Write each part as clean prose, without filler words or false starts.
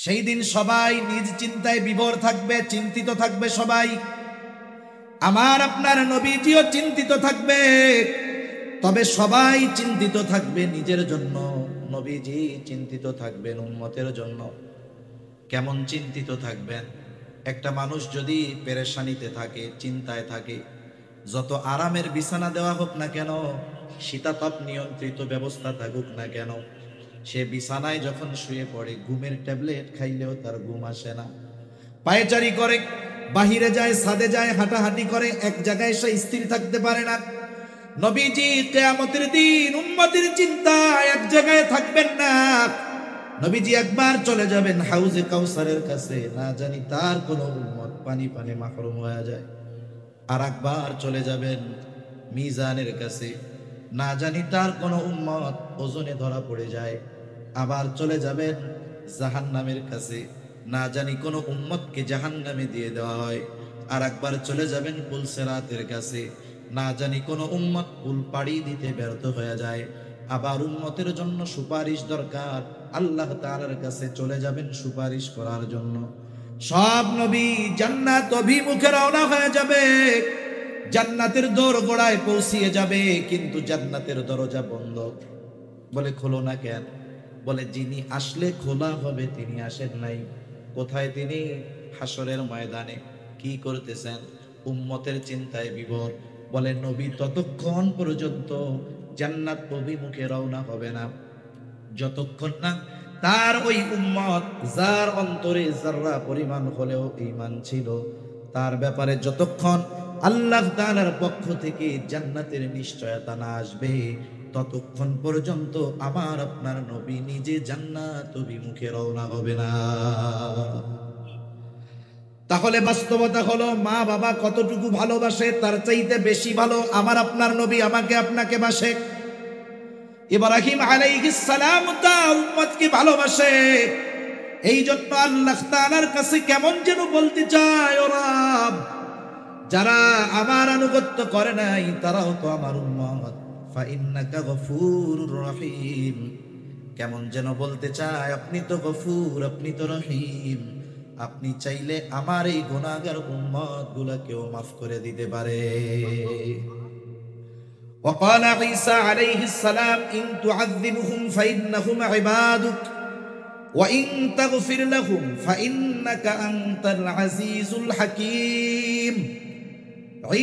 সেই দিন সবাই নিজ চিন্তায় বিভোর থাকবে, চিন্তিত থাকবে সবাই। আমার আপনার নবীজিও চিন্তিত থাকবে, তবে সবাই চিন্তিত থাকবে নিজের জন্য, নবীজি চিন্তিত থাকবেন উম্মতের জন্য। কেমন চিন্তিত থাকবেন? একটা মানুষ যদি পেরেশানিতে থাকে, চিন্তায় থাকে, যত আরামের বিছানা দেওয়া হোক না কেন, শীতাতপ নিয়ন্ত্রিত ব্যবস্থা থাকুক না কেন, সে বিছানায় যখন শুয়ে পড়ে ঘুমের ট্যাবলেট খাইলেও তার ঘুম আসে না। পায়চারি করে, বাহিরে যায়, ছাদে যায়, হাঁটাহাঁটি করে, এক জায়গায় সে স্থির থাকতে পারে না। নবীজি কিয়ামতের দিন উম্মতের চিন্তায় এক জায়গায় থাকবেন না। নবীজি একবার চলে যাবেন হাউজে কাউসারের কাছে, না জানি তার কোন উম্মত পানি পানে মাহরুম হয়ে যায়। আর একবার চলে যাবেন মিজানের কাছে, না জানি তার কোন উম্মত ওজনে ধরা পড়ে যায়। আবার চলে যাবেন জাহান্নামের কাছে, না জানি কোন উম্মতকে জাহান্নামে দিয়ে দেওয়া হয়। আর একবার চলে যাবেন পুলসেরাতের কাছে, না জানি কোন উম্মত পুল পাড়ি দিতে ব্যর্থ হয়ে যায়। আবার উম্মতের জন্য সুপারিশ দরকার, আল্লাহ তাআলার কাছে চলে যাবেন সুপারিশ করার জন্য। সব নবী জান্নাত অভিমুখে রওনা হয়ে যাবে, জান্নাতের দোরগোড়ায় পৌঁছিয়ে যাবে, কিন্তু জান্নাতের দরজা বন্ধ। বলে খোলো না কেন? বলে যিনি আসলে খোলা হবে তিনি আসেন নাই। কোথায় তিনি? হাসরের ময়দানে। কি করতেছেন? উম্মতের চিন্তায় বিভোর। বলে নবী ততক্ষণ পর্যন্ত জান্নাত অভিমুখে রওনা হবে না, যতক্ষণ না তার ওই উম্মত, যার অন্তরে যাররা পরিমাণ হলেও ঈমান ছিল, তার ব্যাপারে যতক্ষণ আল্লাহ তাআলার পক্ষ থেকে জান্নাতের নিশ্চয়তা না আসবে, ততক্ষণ পর্যন্ত আমার আপনার নবী নিজে জান্নাত অভিমুখে রওনা হবে না। তাহলে বাস্তবতা হলো, মা বাবা কতটুকু ভালোবাসে তার চাইতে বেশি ভালো আমার আপনার নবী আমাকে আপনাকে বাসে। ইব্রাহিম আলাইহিস সালাম তার উম্মতকে ভালোবাসে, এই জন্য আল্লাহ তাআলার কাছে কেমন যেন বলতে চায়, ও রব, যারা আমার আনুগত্য করে নাই তারাও তো আমার উম্মত, ফা ইন্নাকা গফুরুর রহিম। কেমন যেন বলতে চায়, আপনি তো গফুর, আপনি তো রহিম, আপনি চাইলে আমার এই গুনাহগার উম্মত গুলাকেও মাফ করে দিতে পারে। وقال عيسى عليه السلام إن تعذبهم فإنهم عبادك وإن تغفر لهم فإنك أنت العزيز الحكيم।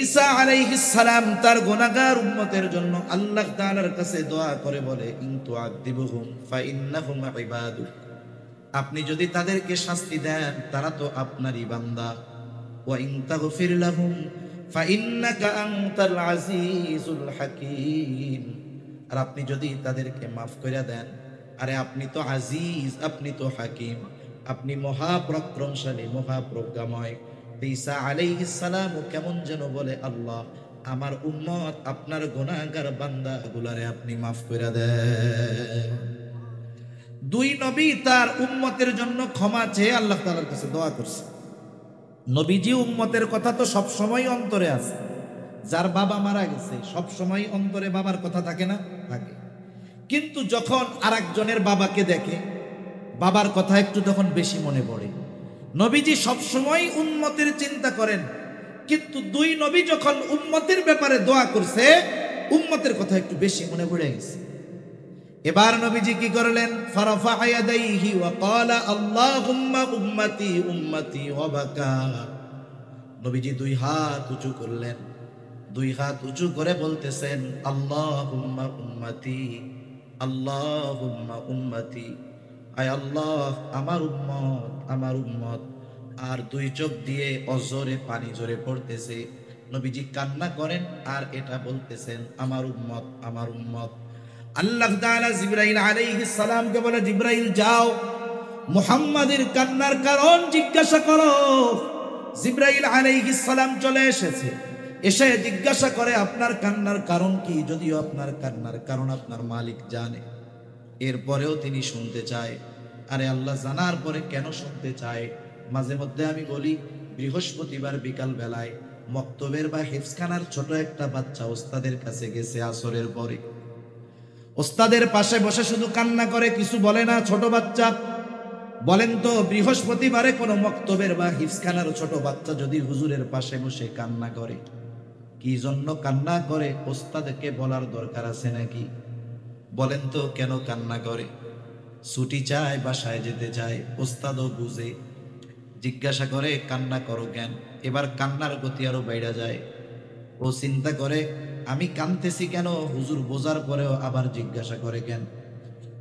ঈসা আলাইহিস সালাম তার গুনাহগার উম্মতের জন্য আল্লাহ তাআলার কাছে দোয়া করে বলে, ইন তুআযিবুহুম ফাইন্নাহুম ইবাদুক, আপনি যদি তাদেরকে শাস্তি দেন তারা তো আপনারই বান্দা। ওয়া ইন তাগফির লাহুম ফাইন্নাকা আনতাল আজিজুল হাকীম, আর আপনি যদি তাদেরকে মাফ করে দেন, আরে আপনি তো আজিজ, আপনি তো হাকিম, আপনি মহাপরাক্রমশালী, মহাপ্রজ্ঞাময়। ঈসা আলাইহিস সালাম কেমন যেন বলে, আল্লাহ আমার উম্মত আপনার গুনাহগার বান্দাগুলারে আপনি মাফ করে দেন। দুই নবী তার উম্মতের জন্য ক্ষমা চেয়ে আল্লাহ তাআলার কাছে দোয়া করছে। নবীজি উম্মতের কথা তো সব সময় অন্তরে আছে। যার বাবা মারা গেছে সব সময় অন্তরে বাবার কথা থাকে না? থাকে। কিন্তু যখন আরেকজনের বাবাকে দেখে বাবার কথা একটু তখন বেশি মনে পড়ে। নবীজি সব সময় উম্মতের চিন্তা করেন, কিন্তু দুই নবী যখন উম্মতের ব্যাপারে দোয়া করছে, উম্মতের কথা একটু বেশি মনে পড়ে গেছে। এবার নবীজি কি করলেন? ফারাফা ইয়াদাইহি ওয়া ক্বালা আল্লাহুম্মা উম্মতি উম্মতি ওয়া বাকা। নবীজি দুই হাত উঁচু করলেন, দুই হাত উঁচু করে বলতেছেন, আল্লাহুম্মা উম্মতি, আল্লাহুম্মা উম্মতি, আয় আল্লাহ আমার উম্মত, আমার উম্মত। আর দুই চোখ দিয়ে অজরে পানি ঝরে পড়তেছে। নবীজি কান্না করেন আর এটা বলতেছেন, আমার উম্মত, আমার উম্মত। আল্লাহ তাআলা জিবরাইল আলাইহিস সালামকে বলে, জিবরাইল যাও মুহাম্মাদের কান্নার কারণ জিজ্ঞাসা করো। জিবরাইল আলাইহিস সালাম চলে এসেছে, এসে জিজ্ঞাসা করে আপনার কান্নার কারণ কি? যদিও আপনার কান্নার কারণ আপনার মালিক জানে, এরপরেও তিনি শুনতে চায়। আরে আল্লাহ জানার পরে কেন শুনতে চায়? মাঝে মধ্যে আমি বলি, বৃহস্পতিবার বিকাল বেলায় মক্তবের বা হিফজখানার ছোট একটা বাচ্চা ওস্তাদের কাছে গেছে আসরের পরে, ওস্তাদের পাশে বসে শুধু কান্না করে, কিছু বলে না। ছোট বাচ্চা বলেন তো বৃহস্পতিবারে কোনো মক্তবের বা হিফজখানার ছোট বাচ্চা যদি হুজুরের পাশে বসে কান্না করে, কি জন্য কান্না করে ওস্তাদকে বলার দরকার আছে নাকি? বলেন তো কেন কান্না করে? ছুটি চায়, বাসায় যেতে চায়, ওস্তাদও বুঝে, জিজ্ঞাসা করে কান্না করো কেন? এবার কান্নার গতি আরো বেড়ে যায়। ও চিন্তা করে আমি কাঁদতেছি কেন, হুজুর বোঝার পরেও আবার জিজ্ঞাসা করে কেন?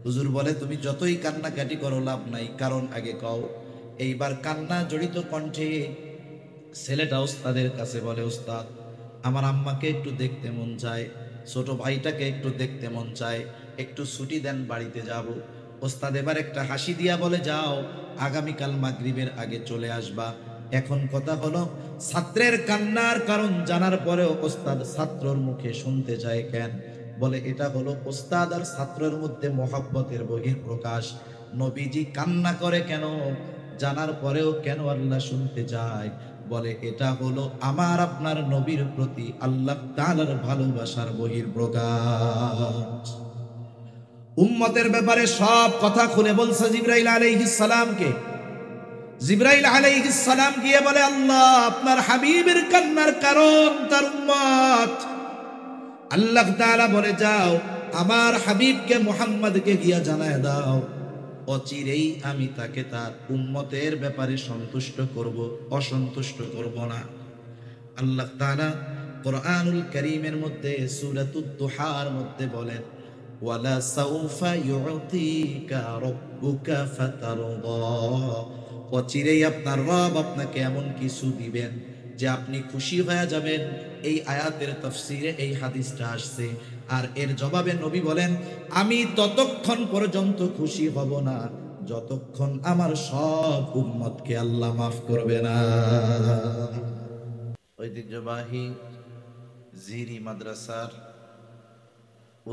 হুজুর বলে তুমি যতই কান্নাকাটি করো লাভ নাই, কারণ আগে কও। এইবার কান্না জড়িত কণ্ঠে ছেলেটা ওস্তাদের কাছে বলে, ওস্তাদ আমার আম্মাকে একটু দেখতে মন চায়, ছোট ভাইটাকে একটু দেখতে মন চায়, একটু ছুটি দেন, বাড়িতে যাব। ওস্তাদ এবার একটা হাসি দিয়া বলে, যাও, আগামীকাল মাগরিবের আগে চলে আসবা। এখন কথা হলো, ছাত্রের কান্নার কারণ জানার পরেও ওস্তাদ ছাত্রর মুখে শুনতে চায় কেন? বলে এটা হলো ওস্তাদ আর ছাত্রের মধ্যে মহব্বতের বহিঃপ্রকাশ। নবীজি কান্না করে কেন জানার পরেও কেন আল্লাহ শুনতে চায়? বলে এটা হলো আমার আপনার নবীর প্রতি আল্লাহ তাআলার ভালোবাসার বহিঃপ্রকাশ। উম্মতের ব্যাপারে সব কথা খুলে বলছে জিবরাইল আলাইহিস সালামকে। জিবরাইল আলাইহিস সালাম গিয়ে বলে, আল্লাহ আপনার হাবিবের কান্নার কারণ তার উম্মত। আল্লাহ তাআলা বলে, যাও আমার হাবিবকে মুহাম্মদকে গিয়া জানায় দাও, অচিরেই আমি তাকে তার উম্মতের ব্যাপারে সন্তুষ্ট করব, অসন্তুষ্ট করব না। আল্লাহ তাআলা কোরআনুল কারীমের মধ্যে সূরাতুদ দুহার মধ্যে বলেন, ওয়ালা সাউফা ইউতিকা রাব্বুকা ফাতারদা, অচিরেই আপনার রব আপনাকে এমন কিছু দিবেন যে আপনি খুশি হয়ে যাবেন। এই আয়াতের তাফসীরে এই হাদিসটা আসছে। আর এর জবাবে নবী বলেন, আমি ততক্ষণ পর্যন্ত খুশি হব না যতক্ষণ আমার সব উম্মতকে আল্লাহ মাফ করবে না। ঐতিহ্যবাহী জিরি মাদ্রাসার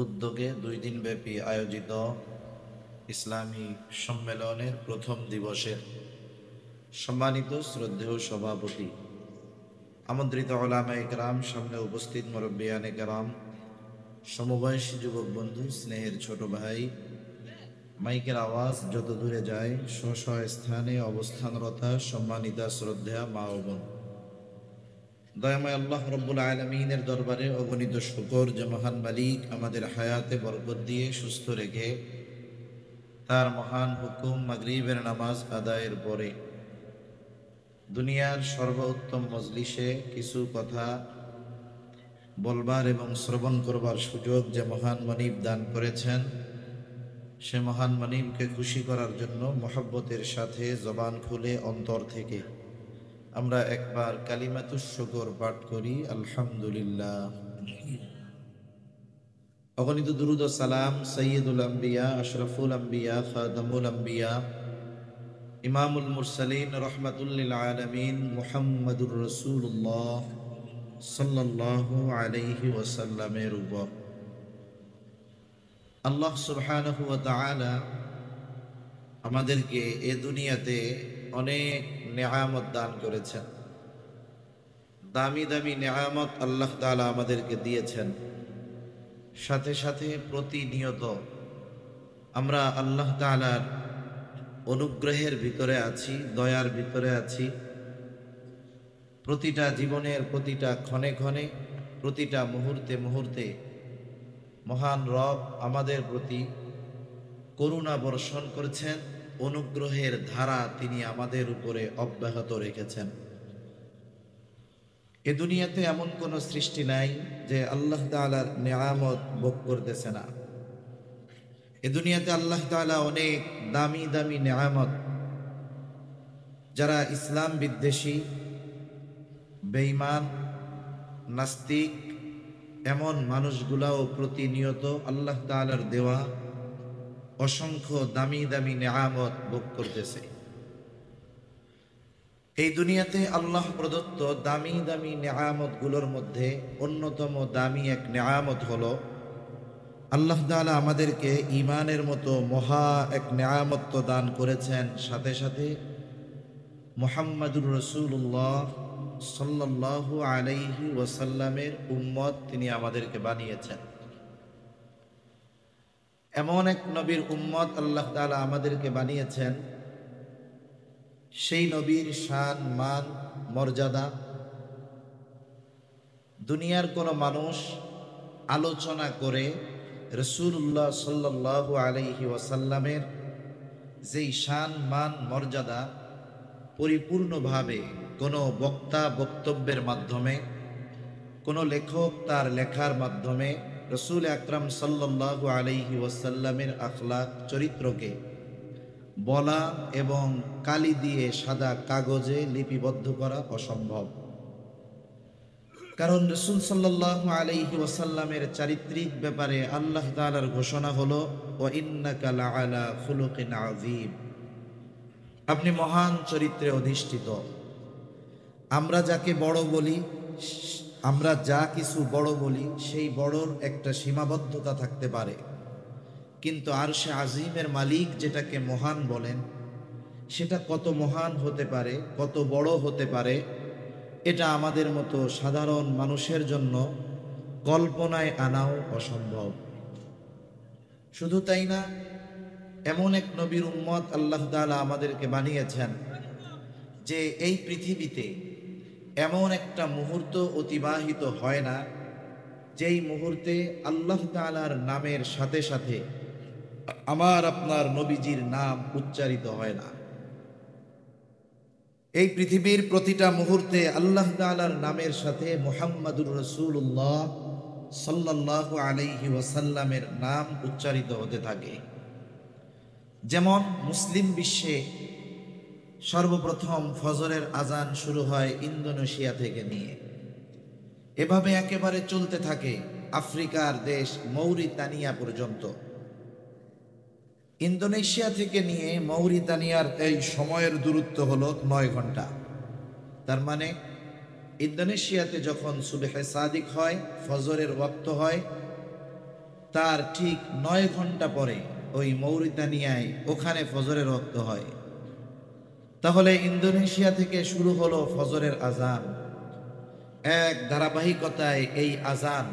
উদ্যোগে 2 দিন ব্যাপী আয়োজিত ইসলামী সম্মেলনের প্রথম দিবসের সম্মানিত শ্রদ্ধেয় সভাপতি, আমন্ত্রিত উলামায়ে কেরাম, সামনে উপস্থিত মুরব্বিয়ানে কেরাম, সমবয়সী যুবক বন্ধু, স্নেহের ছোট ভাই, মাইকের আওয়াজ যত দূরে যায় স্ব স্ব স্থানে অবস্থানরতা সম্মানিতা শ্রদ্ধেয়া মা ও বোন, দয়াময় আল্লাহ রব্বুল আলামিনের দরবারে অগণিত শুকর যে মহান মালিক আমাদের হায়াতে বরকত দিয়ে সুস্থ রেখে তার মহান হুকুম মাগরিবের নামাজ আদায়ের পরে দুনিয়ার সর্বোত্তম মজলিসে কিছু কথা বলবার এবং শ্রবণ করবার সুযোগ যে মহান মনিব দান করেছেন, সে মহান মনিবকে খুশি করার জন্য মহব্বতের সাথে জবান খুলে অন্তর থেকে আমরা একবার কালিমাতুশ শুকর পাঠ করি, আলহামদুলিল্লাহ। অগণিত দুরুদ ও সালাম সৈয়দুল আম্বিয়া, আশরাফুল আম্বিয়া, খাতামুল আম্বিয়া, ইমামুল মুরসালিন, রহমাতুল লিল আলামিন, মুহাম্মাদুর রাসূলুল্লাহ সাল্লাল্লাহু আলাইহি ওয়াসাল্লামের উপর আল্লাহ সুবহানাহু ওয়া তাআলা আমাদেরকে এ দুনিয়াতে অনেক নেয়ামত দান করেছেন। দামি দামি নেয়ামত আল্লাহ তাআলা আমাদেরকে দিয়েছেন। সাথে সাথে প্রতিনিয়ত আমরা আল্লাহ তাআলার অনুগ্রহের ভিতরে আছি, দয়ার ভিতরে আছি। প্রতিটা জীবনের প্রতিটা ক্ষণে ক্ষণে, প্রতিটা মুহূর্তে মুহূর্তে মহান রব আমাদের প্রতি করুণা বর্ষণ করেছেন, অনুগ্রহের ধারা তিনি আমাদের উপরে অব্যাহত রেখেছেন। এ দুনিয়াতে এমন কোন সৃষ্টি নাই যে আল্লাহ তাআলার নেয়ামত ভোগ করতেছে না। এ দুনিয়াতে আল্লাহ তাআলা অনেক দামি দামি নেয়ামত, যারা ইসলাম বিদ্বেষী, বেঈমান, নাস্তিক, এমন মানুষগুলাও প্রতিনিয়ত আল্লাহ তাআলার দেওয়া অসংখ্য দামি দামি নেয়ামত ভোগ করতেছে। এই দুনিয়াতে আল্লাহ প্রদত্ত দামি দামি নেয়ামত গুলোর মধ্যে অন্যতম দামি এক নেয়ামত হলো আল্লাহ তাআলা আমাদেরকে ঈমানের মতো মহা এক নেয়ামত তো দান করেছেন, সাথে সাথে মুহাম্মাদুর রাসূলুল্লাহ সাল্লাল্লাহু আলাইহি ওয়াসাল্লামের উম্মত তিনি আমাদেরকে বানিয়েছেন। এমন এক নবীর উম্মত আল্লাহ তাআলা আমাদেরকে বানিয়েছেন সেই নবীর শান মান মর্যাদা দুনিয়ার কোনো মানুষ আলোচনা করে রাসূলুল্লাহ সাল্লাল্লাহু আলাইহি ওয়াসাল্লামের যেই শান মান মর্যাদা পরিপূর্ণভাবে কোনো বক্তা বক্তব্যের মাধ্যমে, কোনো লেখক তার লেখার মাধ্যমে রাসূল আকরাম সাল্লাল্লাহু আলাইহি ওয়াসাল্লামের আখলাক চরিত্রকে বলা এবং কালি দিয়ে সাদা কাগজে লিপিবদ্ধ করা অসম্ভব। কারণ রাসূল সাল্লাল্লাহু আলাইহি ওয়াসাল্লামের চারিত্রিক ব্যাপারে আল্লাহ তাআলার ঘোষণা হলো, ওয়া ইন্নাকা লাআলা খুলুকিন আযীম, আপনি মহান চরিত্রে অধিষ্ঠিত। আমরা যাকে বড় বলি, আমরা যা কিছু বড় বলি, সেই বড়র একটা সীমাবদ্ধতা থাকতে পারে, কিন্তু আরশে আজিমের মালিক যেটাকে মহান বলেন, সেটা কত মহান হতে পারে, কত বড় হতে পারে, এটা আমাদের মতো সাধারণ মানুষের জন্য কল্পনায় আনাও অসম্ভব। শুধু তাই না, এমন এক নবীর উম্মত আল্লাহ তাআলা আমাদেরকে বানিয়েছেন যে এই পৃথিবীতে এমন একটা মুহূর্ত অতিবাহিত হয় না যেই মুহূর্তে আল্লাহ তাআলার নামের সাথে সাথে আমার আপনার নবীজির নাম উচ্চারিত হয় না। এই পৃথিবীর প্রতিটা মুহূর্তে আল্লাহ তাআলার নামের সাথে মুহাম্মাদুর রাসূলুল্লাহ সাল্লাল্লাহু আলাইহি ওয়াসাল্লামের নাম উচ্চারিত হতে থাকে। যেমন মুসলিম বিশ্বে সর্বপ্রথম ফজরের আজান শুরু হয় ইন্দোনেশিয়া থেকে নিয়ে, এভাবে একেবারে চলতে থাকে আফ্রিকার দেশ মৌরিতানিয়া পর্যন্ত। ইন্দোনেশিয়া থেকে নিয়ে মৌরিতানিয়ার এই সময়ের দূরত্ব হলো 9 ঘন্টা। তার মানে ইন্দোনেশিয়াতে যখন সুবহে সাদিক হয়, ফজরের ওয়াক্ত হয়, তার ঠিক 9 ঘন্টা পরে ওই মৌরিতানিয়ায় ওখানে ফজরের ওয়াক্ত হয়। তাহলে ইন্দোনেশিয়া থেকে শুরু হলো ফজরের আজান। এক ধারাবাহিকতায় এই আজান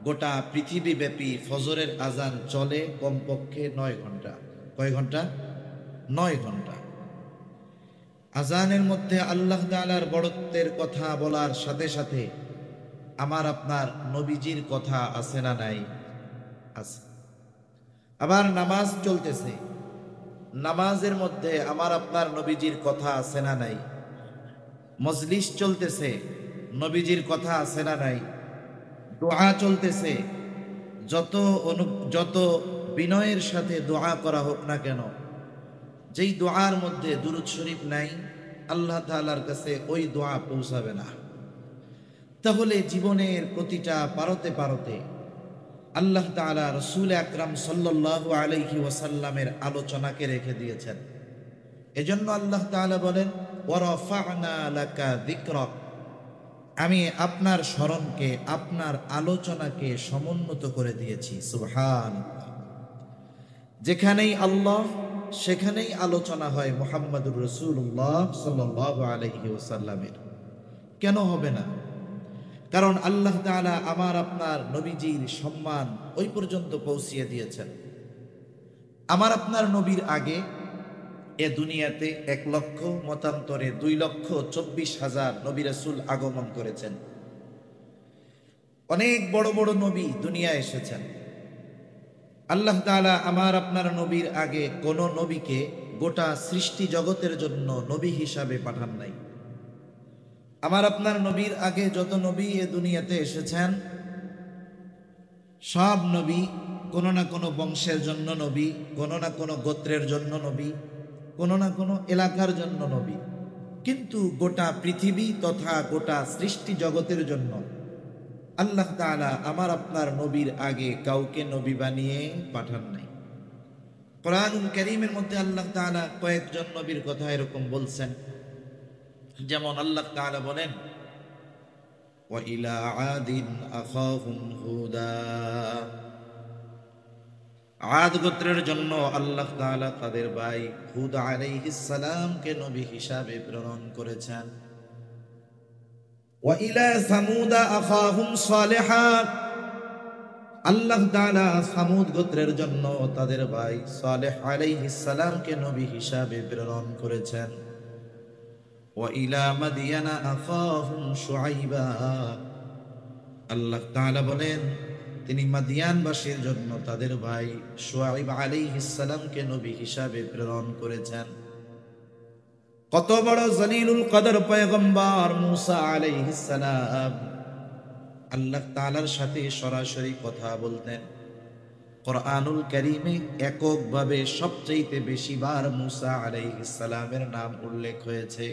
গোটা পৃথিবীব্যাপী ফজরের আজান চলে কমপক্ষে 9 ঘন্টা। কয় ঘন্টা? 9 ঘন্টা। আজানের মধ্যে আল্লাহ তাআলার বড়ত্বের কথা বলার সাথে সাথে আমার আপনার নবীজির কথা আছে না নাই? আছে। আবার নামাজ চলতেছে, নামাজের মধ্যে আমার আপনার নবীজির কথা আছে না নাই? মজলিস চলতেছে, নবীজির কথা আছে না নাই? দোয়া চলতেছে, যত বিনয়ের সাথে দোয়া করা হোক না কেন, যেই দোয়ার মধ্যে দুরূদ শরীফ নাই, আল্লাহ তাআলার কাছে ওই দোয়া পৌঁছাবে না। তাহলে জীবনের প্রতিটা পারতে পারতে আল্লাহ তাআলা রাসূল আকরাম সাল্লাল্লাহু আলাইহি ওয়াসাল্লামের আলোচনাকে রেখে দিয়েছেন। এজন্য আল্লাহ তাআলা বলেন, ওয়া রাফা'না লাকা যিকরাক, আমি আপনার স্মরণকে, আপনার আলোচনাকে সমুন্নত করে দিয়েছি। সুবহানাল্লাহ। যেখানেই আল্লাহ সেখানেই আলোচনা হয় মুহাম্মাদুর রাসূলুল্লাহ সাল্লাল্লাহু আলাইহি ওয়াসাল্লামের। কেন হবে না? কারণ আল্লাহ তাআলা আমার আপনার নবীজির সম্মান ওই পর্যন্ত পৌঁছিয়ে দিয়েছেন। আমার আপনার নবীর আগে এ দুনিয়াতে 1 লক্ষ, মতান্তরে 2,24,000 নবী রাসূল আগমন করেছেন। অনেক বড় বড় নবী দুনিয়ায় এসেছেন। আল্লাহ তাআলা আমার আপনার নবীর আগে কোন নবীকে গোটা সৃষ্টি জগতের জন্য নবী হিসাবে পাঠান নাই। আমার আপনার নবীর আগে যত নবী এ দুনিয়াতে এসেছেন, সব নবী কোনো না কোনো বংশের জন্য নবী, কোনো না কোনো গোত্রের জন্য নবী, কোনো না কোনো এলাকার জন্য নবী, কিন্তু গোটা পৃথিবী তথা গোটা সৃষ্টি জগতের জন্য আল্লাহ তাআলা আমার আপনার নবীর আগে কাউকে নবী বানিয়ে পাঠান নাই। কোরআনুল কারীমের মধ্যে আল্লাহ তাআলা কয়েকজন নবীর কথা এরকম বলছেন। যেমন আল্লাহ তাআলা বলেন, ওয়া ইলা আদিন আখাহুম হুদা, আদ গোত্রের জন্য আল্লাহ তাআলা তাদের ভাই হুদ আলাইহিস সালামকে নবী হিসাবে প্রেরণ করেছেন। ওয়া ইলা সামুদা আখাহুম সালিহা, আল্লাহ তাআলা সামুদ গোত্রের জন্য তাদের ভাই সালেহ আলাইহিস সালামকে নবী হিসাবে প্রেরণ করেছেন। وإلى مدين أخاهم شعيبا আল্লাহ তাআলা বলেন তিনি মাদিয়ানবাসীর জন্য তাদের ভাই শুআয়ব আলাইহিস সালামকে নবী হিসাবে প্রেরণ করেছেন। কত বড় জলিলুল কদর পয়গম্বর মুসা আলাইহিস সালাম আল্লাহ তাআলার সাথে সরাসরি কথা বলতেন। কোরআনুল কারীমে এককভাবে সবচেয়ে বেশি বার মুসা আলাইহিস সালামের নাম উল্লেখ হয়েছে।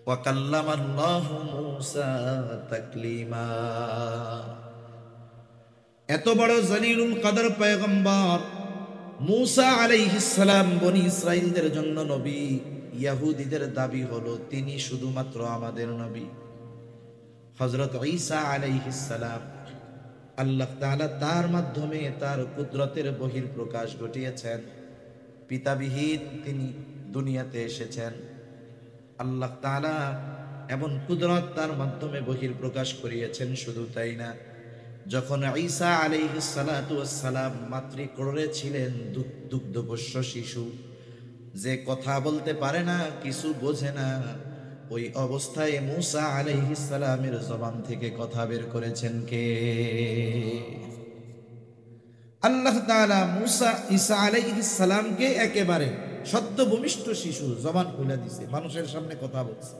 ওয়া কাল্লামাল্লাহু মুসা তাকলিমা। এত বড় জলিলুল কদর পয়গম্বর মুসা আলাইহিস সালাম বনি ইসরাইলদের জন্য নবী। ইহুদিদের দাবি হলো তিনি শুধুমাত্র আমাদের নবী। হযরত ঈসা আলাইহিস সালাম আল্লাহ তাআলা তার মাধ্যমে তার কুদরতের বহিঃপ্রকাশ ঘটিয়েছেন। পিতাবিহীন তিনি দুনিয়াতে এসেছেন। আল্লাহ তাআলা এমন কুদরত তার মাধ্যমে বহিঃপ্রকাশ করিয়েছেন। শুধু তাই না, যখন ঈসা আলাইহিস সালাতু ওয়াস সালাম মাতৃকোলে ছিলেন, দুগ্ধপোষ্য শিশু, যে কথা বলতে পারে না, কিছু বোঝে না, ওই অবস্থায় মুসা আলাইহিস সালামের জবান থেকে কথা বের করেছেন কে? আল্লাহ তাআলা মুসা ঈসা আলাইহিস সালামকে একেবারে সদ্য ভূমিষ্ঠ শিশু জবান খুলে দিয়েছে, মানুষের সামনে কথা বলছে।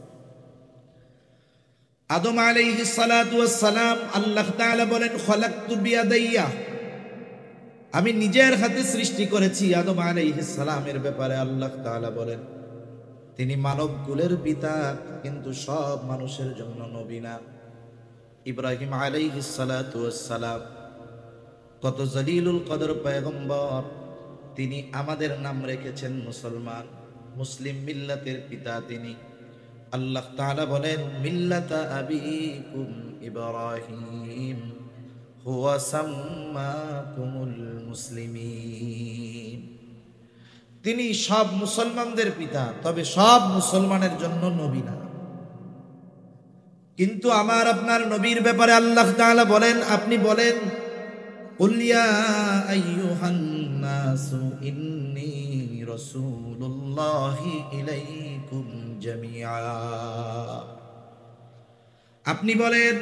আদম আলাইহিস সালাতু ওয়াস সালাম আল্লাহ তাআলা বলেন খলাকতু বিয়াদাইয়া, আমি নিজের হাতে সৃষ্টি করেছি। আদম আলাইহিস সালামের ব্যাপারে আল্লাহ তাআলা বলেন তিনি মানব কুলের পিতা, কিন্তু সব মানুষের জন্য নবী না। ইব্রাহিম আলাইহিস সালাতু ওয়াস সালাম কত জলিলুল কদর পয়গম্বর, তিনি আমাদের নাম রেখেছেন মুসলমান, মুসলিম মিল্লাতের পিতা তিনি। আল্লাহ তাআলা বলেন মিল্লাতা আবিকুম ইব্রাহিম হুয়া সাম্মাকুমুল মুসলিমিন। তিনি সব মুসলমানদের পিতা, তবে সব মুসলমানের জন্য নবী না। কিন্তু আমার আপনার নবীর ব্যাপারে আল্লাহ তাআলা বলেন, আপনি বলেন কুল ইয়া আইয়ুহান নাসু ইন্নী রাসূলুল্লাহি ইলাইকুম জামিআ। আপনি বলেন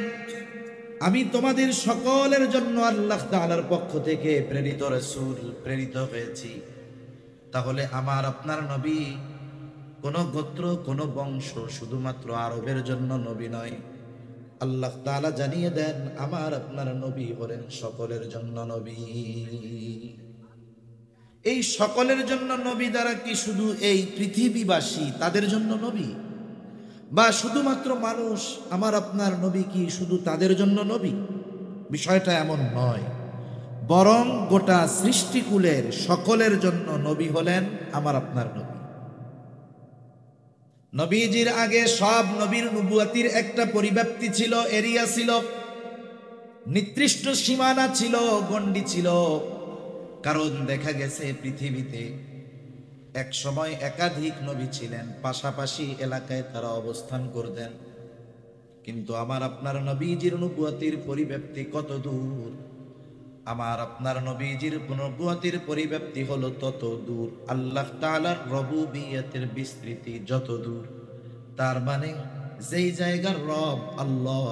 আমি তোমাদের সকলের জন্য আল্লাহ তাআলার পক্ষ থেকে প্রেরিত রাসূল, প্রেরিত হয়েছি। তাহলে আমার আপনার নবী কোন গোত্র, কোন বংশ, শুধুমাত্র আরবের জন্য নবী নয়। আল্লাহ তাআলা জানিয়ে দেন আমার আপনার নবী হলেন সকলের জন্য নবী। এই সকলের জন্য নবী দ্বারা কি শুধু এই পৃথিবীবাসী তাদের জন্য নবী, বা শুধুমাত্র মানুষ? আমার আপনার নবী কি শুধু তাদের জন্য নবী? বিষয়টা এমন নয়, বরং গোটা সৃষ্টিকুলের সকলের জন্য নবী হলেন আমার আপনার নবী। নবীজির আগে সব নবীর নবুয়াতির একটা পরিব্যাপ্তি ছিল, এরিয়া ছিল, নির্দিষ্ট সীমানা ছিল, গণ্ডি ছিল। কারণ দেখা গেছে পৃথিবীতে এক সময় একাধিক নবী ছিলেন, পাশাপাশি এলাকায় তারা অবস্থান করতেন। কিন্তু আমার আপনার নবীজির নবুয়াতির পরিব্যাপ্তি কত দূর! আমার আপনার নবীজির নবুয়াতির পরিব্যাপ্তি হলো তত দূর, আল্লাহ তাআলার রুবুবিয়তের বিস্তৃতি যত দূর। তার মানে যেই জায়গার রব আল্লাহ,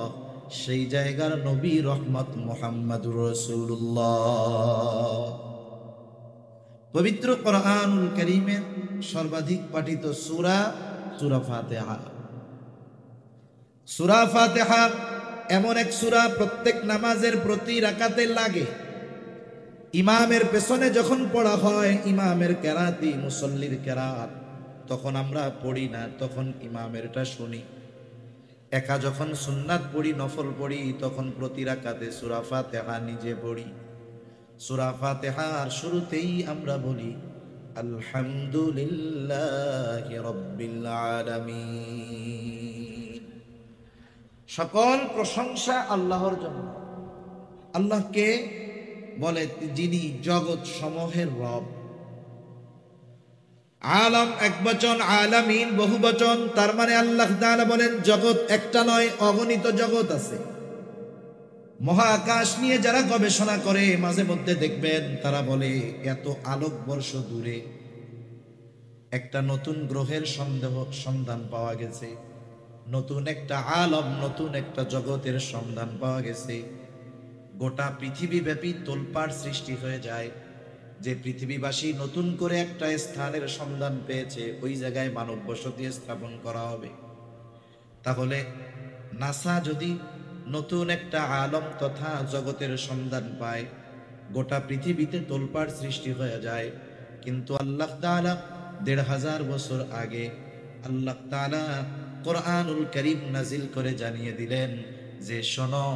সেই জায়গার নবী রহমত মুহাম্মদুর রাসূলুল্লাহ। পবিত্র কোরআনুল কারীমের সর্বাধিক পাঠিত সূরা সূরা ফাতিহা। সূরা ফাতিহা এমন এক সূরা প্রত্যেক নামাজের প্রতি রাকাতে লাগে। ইমামের পেছনে যখন পড়া হয়, ইমামের কেরাতি, মুসল্লির কেরাত, তখন আমরা পড়ি না, তখন ইমামেরটা শুনি। একা যখন সুন্নাত পড়ি, নফল পড়ি, তখন প্রতি রাকাতে সূরা ফাতিহা নিজে পড়ি। সূরা ফাতিহার শুরুতেই আমরা বলি আলহামদুলিল্লাহি রাব্বিল আলামিন। সকল প্রশংসা আল্লাহর জন্য। আল্লাহকে বলে যিনি জগৎ সমূহের রব। আলম একবচন, আলামিন বহুবচন। তার মানে আল্লাহ তাআলা বলেন জগৎ একটা নয়, অগণিত জগৎ আছে। মহাকাশ নিয়ে যারা গবেষণা করে, মাঝে মধ্যে দেখবেন তারা বলে এত আলোকবর্ষ দূরে একটা নতুন গ্রহের সন্ধান পাওয়া গেছে, নতুন একটা আলম, নতুন একটা জগতের সন্ধান পাওয়া গেছে। গোটা পৃথিবীব্যাপী তোলপাড় সৃষ্টি হয়ে যায় যে পৃথিবীবাসী নতুন করে একটা স্থানের সন্ধান পেয়েছে, ওই জায়গায় মানব বসতি স্থাপন করা হবে। তাহলে নাসা যদি নতুন একটা আলম তথা জগতের সন্ধান পায়, গোটা পৃথিবীতে তোলপাড় সৃষ্টি হয়ে যায়। কিন্তু আল্লাহ তাআলা ১৫০০ বছর আগে আল্লাহ তাআলা কোরআনুল কারীম নাজিল করে জানিয়ে দিলেন যে শোনো,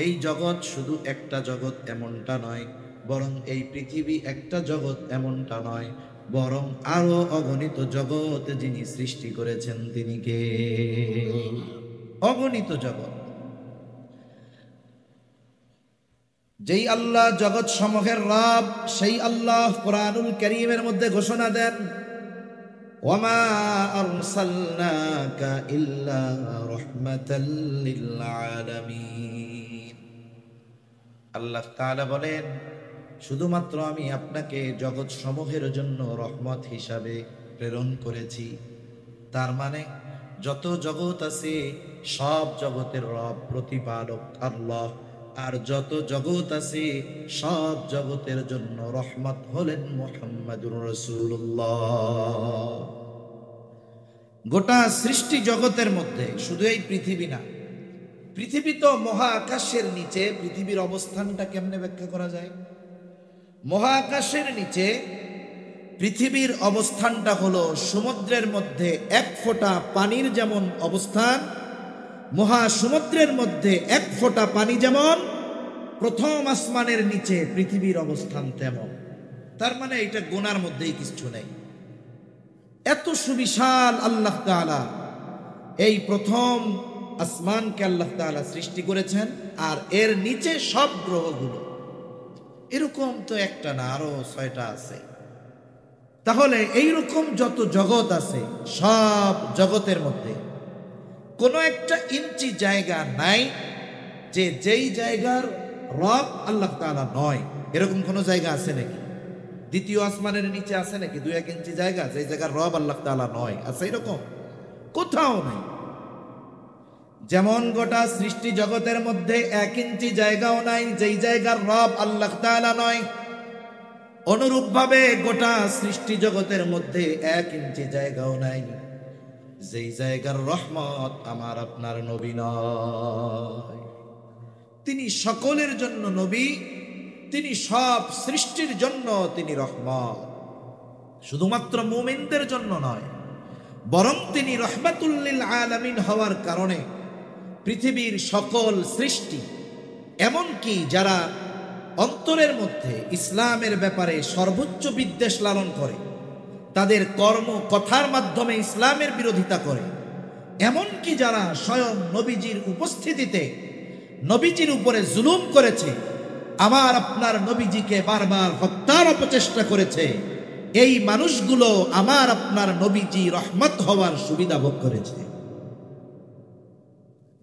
এই জগৎ শুধু একটা জগৎ এমনটা নয়, বরং এই পৃথিবী একটা জগৎ এমনটা নয়, বরং আরো অগণিত জগৎ যিনি সৃষ্টি করেছেন তিনি কে? অগণিত জগৎ। যেই আল্লাহ জগৎ সমূহের রব, সেই আল্লাহ কোরআনুল কারীমের মধ্যে ঘোষণা দেন, ওয়ামা আরসালনাকা ইল্লা রাহমাতাল লিল আলামিন। আল্লাহ তাআলা বলেন, শুধুমাত্র আমি আপনাকে জগৎ সমূহের জন্য রহমত হিসাবে প্রেরণ করেছি। তার মানে যত জগৎ আছে সব জগতের রব প্রতিপালক আল্লাহ, আর যত জগৎ আছে সব জগতের জন্য রহমত হলেন মুহাম্মাদুর রাসূলুল্লাহ। গোটা সৃষ্টি জগতের মধ্যে শুধু এই পৃথিবী না, পৃথিবী তো মহাকাশের নিচে, পৃথিবীর অবস্থানটা কেমনে ব্যাখ্যা করা যায়? মহাকাশের নিচে পৃথিবীর অবস্থানটা হলো সমুদ্রের মধ্যে এক ফোঁটা পানির যেমন অবস্থান, মহাসমুদ্রের মধ্যে এক ফোঁটা পানি যেমন, প্রথম আসমানের নিচে পৃথিবীর অবস্থান তেমন। তার মানে এটা গোনার মধ্যেই কিছু নেই। এত সুবিশাল আল্লাহ তাআলা এই প্রথম আসমানকে আল্লাহ তাআলা সৃষ্টি করেছেন, আর এর নিচে সব গ্রহগুলো। এরকম তো একটা না, আরো ৬টা আছে। তাহলে এইরকম যত জগৎ আছে সব জগতের মধ্যে কোনো একটা ইঞ্চি জায়গা নাই যে যেই জায়গার রব আল্লাহ তাআলা নয়। এরকম কোনো জায়গা আছে নাকি? দ্বিতীয় আসমানের নিচে আছে নাকি ২-১ ইঞ্চি জায়গা যে জায়গার রব আল্লাহ তাআলা নয়? আছে এরকম? কোথাও নাই। যেমন গোটা সৃষ্টি জগতের মধ্যে ১ ইঞ্চি জায়গাও নাই যেই জায়গার রব আল্লাহ তাআলা নয়, অনুরূপভাবে গোটা সৃষ্টি জগতের মধ্যে ১ ইঞ্চি জায়গাও নাই যেই জায়গার রহমত আমার আপনার নবী নয়। তিনি সকলের জন্য নবী, তিনি সব সৃষ্টির জন্য তিনি রহমত। শুধুমাত্র মুমিনদের জন্য নয়, বরং তিনি রহমাতুল লিল আলামিন হওয়ার কারণে পৃথিবীর সকল সৃষ্টি, এমনকি যারা অন্তরের মধ্যে ইসলামের ব্যাপারে সর্বোচ্চ বিদ্বেষ লালন করে, তাদের কর্ম কথার মাধ্যমে ইসলামের বিরোধিতা করে, এমনকি যারা স্বয়ং নবীজির উপস্থিতিতে নবীজির উপরে জুলুম করেছে, আমার আপনার নবীজিকে বারবার হত্যার অপচেষ্টা করেছে, এই মানুষগুলো আমার আপনার নবীজি রহমত হওয়ার সুবিধা ভোগ করেছে।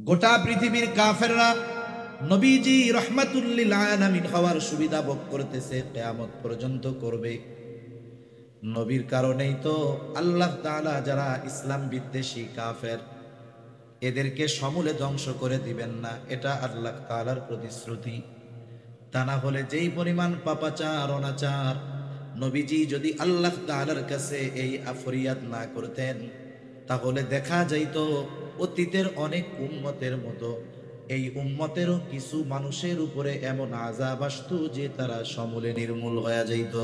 গোটা পৃথিবীর কাফেররা নবীজি রহমাতুল লিল আলামিন হওয়ার সুবিধা ভোগ করতেছে, কিয়ামত পর্যন্ত করবে। নবীর কারণেই তো আল্লাহ তাআলা যারা ইসলাম বিদ্বেষী কাফের, এদেরকে সমূলে ধ্বংস করে দিবেন না, এটা আল্লাহ তাআলার প্রতিশ্রুতি। তা না হলে যেই পরিমাণ পাপাচার অনাচার, নবীজি যদি আল্লাহ তাআলার কাছে এই ফরিয়াদ না করতেন, তাহলে দেখা যাইত অতীতের অনেক উম্মতের মতো এই উম্মতেরও কিছু মানুষের উপরে এমন আযাব আসতো যে তারা সমূলে নির্মূল হয়ে যাইত।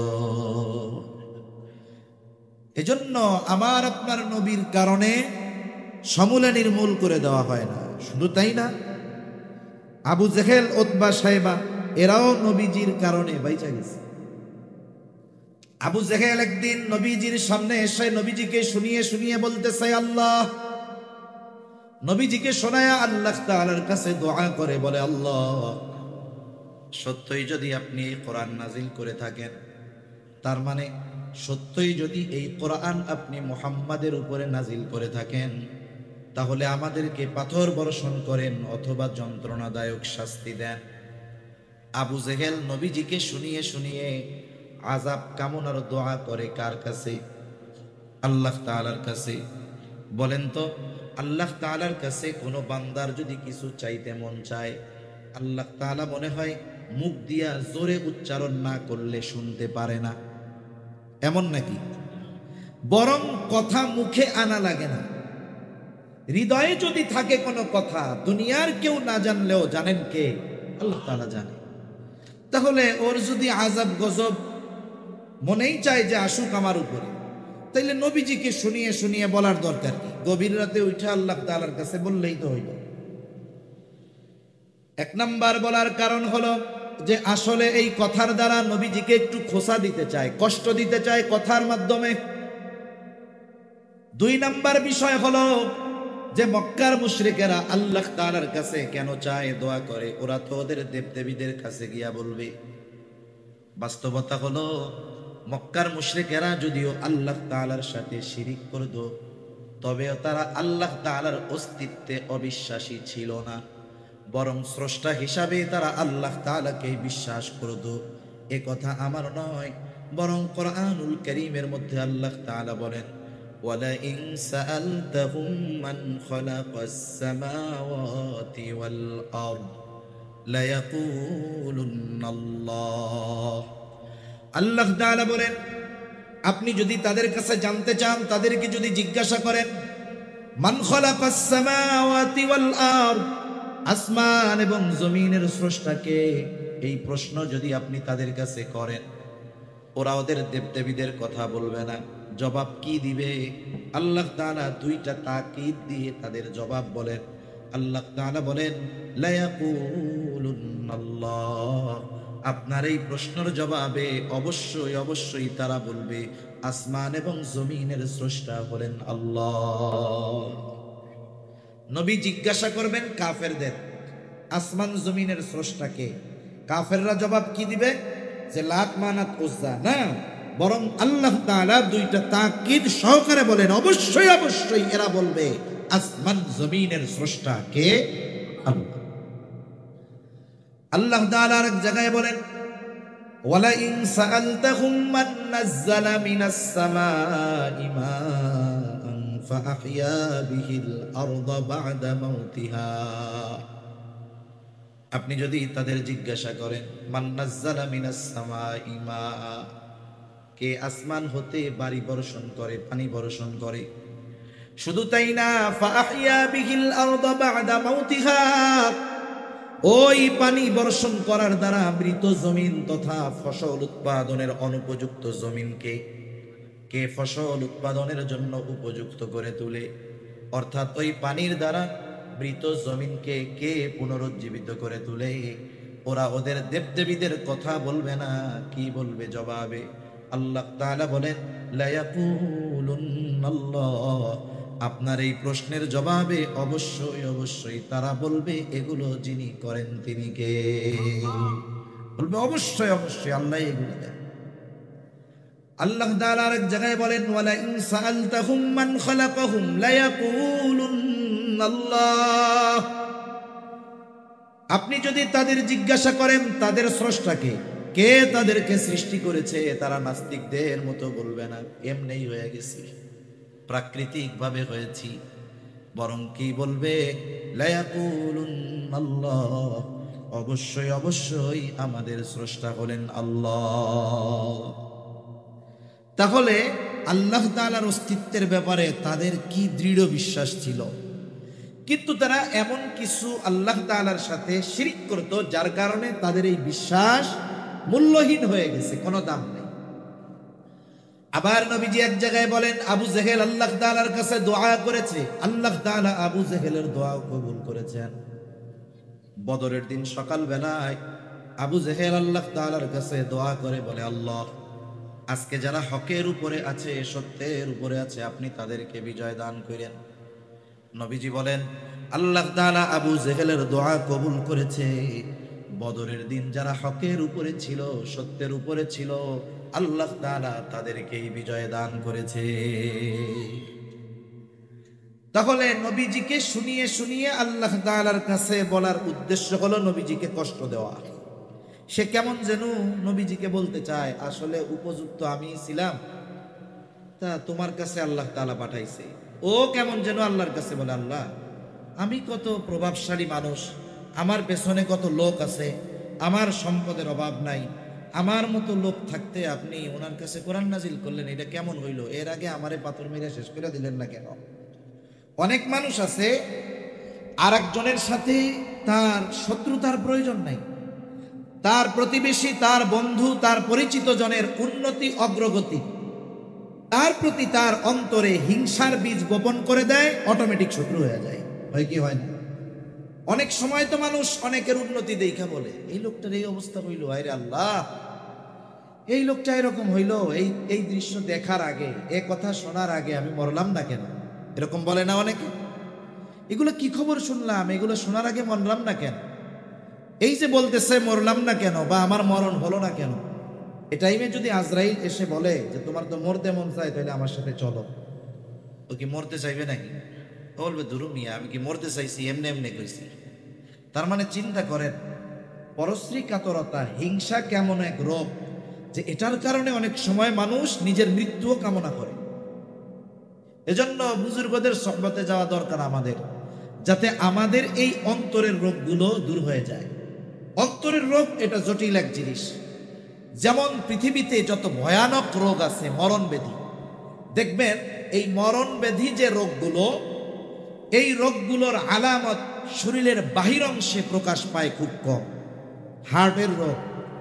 এজন্য আমার আপনার নবীর কারণে সমূলে নির্মূল করে দেওয়া হয় না। শুধু তাই না, আবু জেহেল, উতবা, সাইবা এরাও নবীজির কারণে বাইচা গেছে। আবু জেহেল একদিন নবীজির সামনে এসে নবীজিকে শুনিয়ে শুনিয়ে বলতেছে আল্লাহ, নবীজিকে শোনায়া আল্লাহ তাআলার কাছে দোয়া করে বলে, আল্লাহ সত্যই যদি আপনি এই কোরআন নাজিল করে থাকেন, তার মানে সত্যই যদি এই কোরআন আপনি মুহাম্মাদের উপরে নাজিল করে থাকেন, তাহলে আমাদেরকে পাথর বর্ষণ করেন অথবা যন্ত্রণাদায়ক শাস্তি দেন। আবু জেহেল নবীজিকে শুনিয়ে শুনিয়ে আযাব কামনার দোয়া করে কার কাছে? আল্লাহ তাআলার কাছে। বলেন তো, আল্লাহ তাআলার কাছে কোনো বান্দার যদি কিছু চাইতে মন চায়, আল্লাহ তাআলা মনে হয় মুখ দিয়া জোরে উচ্চারণ না করলে শুনতে পারে না, এমন নাকি? বরং কথা মুখে আনা লাগে না, হৃদয়ে যদি থাকে কোনো কথা, দুনিয়ার কেউ না জানলেও জানেন কে? আল্লাহ তাআলা জানে। তাহলে ওর যদি আযাব গজব মনেই চায় যে আসুক আমার উপরে, তাইলে নবীজিকে শুনিয়ে শুনিয়ে বলার দরকার কি? গভীর রাতে উঠে আল্লাহ তাআলার কাছে বললেই তো হইল। এক নাম্বার বলার কারণ হলো যে আসলে এই কথার দ্বারা নবীজিকে একটু খোসা দিতে চায়, কষ্ট দিতে চায় কথার মাধ্যমে। দুই নাম্বার বিষয় হলো যে মক্কার মুশরিকেরা আল্লাহ তাআলার কাছে কেন চায়, দোয়া করে? ওরা তো ওদের দেবদেবীদের কাছে গিয়া বলবে। বাস্তবতা হলো মক্কার মুশরিকেরা যদিও আল্লাহ তাআলার সাথে শিরিক করত, তবেও তারা আল্লাহ তাআলার অস্তিত্বে অবিশ্বাসী ছিল না, বরং স্রষ্টা হিসাবে তারা আল্লাহ তাআলাকে বিশ্বাস করত। এ কথা আমার নয়, বরং কোরআনুল কারীমের মধ্যে আল্লাহ তাআলা বলেন, ওয়ালাইন সাআলতাহুম মান খালাকাস সামাওয়াতি ওয়াল আরদ লায়াকুলুন্নাল্লাহ। আল্লাহ তাআলা বলেন, আপনি যদি তাদের কাছে জানতে চান, তাদেরকে যদি জিজ্ঞাসা করেন, মান খালাকাস সামাওয়াতি ওয়াল আরদ, আসমান এবং জমিনের স্রষ্টাকে, এই প্রশ্ন যদি আপনি তাদের কাছে করেন, ওরা ওদের দেবদেবীদের কথা বলবে না। জবাব কি দিবে? আল্লাহ তাআলা দুইটা তাকিদ দিয়ে তাদের জবাব বলেন। আল্লাহ তাআলা বলেন, লায়াকুলুন্নাল্লাহ, আপনার এই প্রশ্নের জবাবে অবশ্যই অবশ্যই তারা বলবে আসমান এবং জমিনের স্রষ্টা হলেন আল্লাহ। নবী জিজ্ঞাসা করবেন কাফেরদের, আসমান জমিনের স্রষ্টাকে। কাফেররা জবাব কি দিবে? যে লাত মানাত উজ্জা না, বরং আল্লাহ তাআলা দুইটা তাকিদ সহকারে বলেন অবশ্যই অবশ্যই এরা বলবে আসমান জমিনের স্রষ্টা কে? আল্লাহ। আল্লাহ তাআলা এক জায়গায় বলেন, ওয়ালাইন সাআলতাহুম মান নাযালা মিনাস সামাই মাআন ফাআহইয়া বিহিল আরদা বা'দা মাউতিহা। আপনি যদি তাদের জিজ্ঞাসা করেন, মান নাযালা মিনাস সামাই মা, কে আসমান হতে বাড়ি বর্ষণ করে, পানি বর্ষণ করে? শুধু তাই না, ফাআহইয়া বিহিল আরদা বা'দা মাউতিহা, ওই পানি বর্ষণ করার দ্বারা মৃত জমিন তথা ফসল উৎপাদনের অনুপযুক্ত জমিনকে কে ফসল উৎপাদনের জন্য উপযুক্ত করে তোলে? অর্থাৎ ওই পানির দ্বারা মৃত জমিনকে কে পুনরুজ্জীবিত করে তোলে? ওরা ওদের দেবদেবীদের কথা বলবে না, কি বলবে জবাবে? আল্লাহ তাআলা বলেন, লায়াকুলুন্নাল্লাহ, আপনার এই প্রশ্নের জবাবে অবশ্যই অবশ্যই তারা বলবে এগুলো যিনি করেন তিনি কে? বলবে অবশ্যই অবশ্যই আল্লাহ এগুলো দেন। আল্লাহ তাআলা আরেক জায়গায় বলেন, ওয়ালাইন সাআলতাহুম মান খালাকাহুম লায়াকুলুন্নাল্লাহ, আপনি যদি তাদের জিজ্ঞাসা করেন তাদের স্রষ্টাকে, কে তাদেরকে সৃষ্টি করেছে, তারা নাস্তিকদের মতো বলবে না এমনিই হয়ে গেছি, প্রাকৃতিক ভাবে হয়েছি, বরং কি বলবে? লায়াকুলুন্নাল্লাহ, অবশ্যই অবশ্যই আমাদের স্রষ্টা হলেন আল্লাহ। তাহলে আল্লাহ তাআলার অস্তিত্বের ব্যাপারে তাদের কি দৃঢ় বিশ্বাস ছিল, কিন্তু তারা এমন কিছু আল্লাহ তাআলার সাথে শিরিক করত যার কারণে তাদের এই বিশ্বাস মূল্যহীন হয়ে গেছে, কোনো দাম নেই। আবার নবীজি এক জায়গায় বলেন, আবু জেহেল আল্লাহ তাআলার কাছে দোয়া করেছে, আল্লাহ তাআলা আবু জেহেলের দোয়া কবুল করেছেন। বদরের দিন সকাল বেলায় আবু জেহেল আল্লাহ তাআলার কাছে দোয়া করে বলে, আল্লাহ, আজকে যারা হকের উপরে আছে, সত্যের উপরে আছে, আপনি তাদেরকে বিজয় দান করেন। নবীজি বলেন, আল্লাহ তাআলা আবু জেহেলের দোয়া কবুল করেছে। বদরের দিন যারা হকের উপরে ছিল, সত্যের উপরে ছিল, আল্লাহ তাআলা তাদেরকেই বিজয় দান করেছে। তাহলে নবীজিকে শুনিয়ে শুনিয়ে আল্লাহ তাআলার কাছে বলার উদ্দেশ্য হলো নবীজিকে কষ্ট দেওয়া। সে কেমন যেন নবীজিকে বলতে চায়, আসলে উপযুক্ত আমি ছিলাম, তা তোমার কাছে আল্লাহ তাআলা পাঠাইছে। ও কেমন যেন আল্লাহর কাছে বলে, আল্লাহ আমি কত প্রভাবশালী মানুষ, আমার পেছনে কত লোক আছে, আমার সম্পদের অভাব নাই, আমার মতো লোক থাকতে আপনি ওনার কাছে কোরআন নাজিল করলেন, এটা কেমন হইল? এর আগে আমারে পাথর মেরে শেষ করে দিলেন না কেন? অনেক মানুষ আছে আর একজনের সাথে তার শত্রুতার প্রয়োজন নাই, তার প্রতিবেশী, তার বন্ধু, তার পরিচিত জনের উন্নতি অগ্রগতি, তার প্রতি তার অন্তরে হিংসার বীজ বপন করে দেয়, অটোমেটিক শত্রু হয়ে যায়। হয় কি হয় না? অনেক সময় তো মানুষ অনেকের উন্নতি দেখা বলে, এই লোকটার এই অবস্থা হইল, আরে আল্লাহ এই লোকটা এরকম হইল, এই দৃশ্য দেখার আগে, এ কথা শোনার আগে আমি মরলাম না কেন? এরকম বলে না অনেকে? এগুলো কি খবর শুনলাম, এগুলো শোনার আগে মরলাম না কেন? এই যে বলতেছে মরলাম না কেন বা আমার মরণ হলো না কেন, এ টাইমে যদি আজরাইল এসে বলে যে তোমার তো মরতে মন চায়, তাহলে আমার সাথে চলো, ও কি মরতে চাইবে নাকি? ও বলবে, দুরু মিয়া, আমি কি মরতে চাইছি? এমনি এমনি কইছি। তার মানে চিন্তা করেন, পরশ্রী কাতরতা, হিংসা কেমন এক রোগ যে এটার কারণে অনেক সময় মানুষ নিজের মৃত্যুও কামনা করে। এজন্য বুজুর্গদের সহবতে যাওয়া দরকার আমাদের, যাতে আমাদের এই অন্তরের রোগগুলো দূর হয়ে যায়। অন্তরের রোগ এটা জটিল এক জিনিস। যেমন পৃথিবীতে যত ভয়ানক রোগ আছে, মরণ ব্যাধি, দেখবেন এই মরণ ব্যাধি যে রোগগুলো, এই রোগগুলোর আলামত শরীরের বাহির অংশে প্রকাশ পায় খুব কম। হার্টের রোগ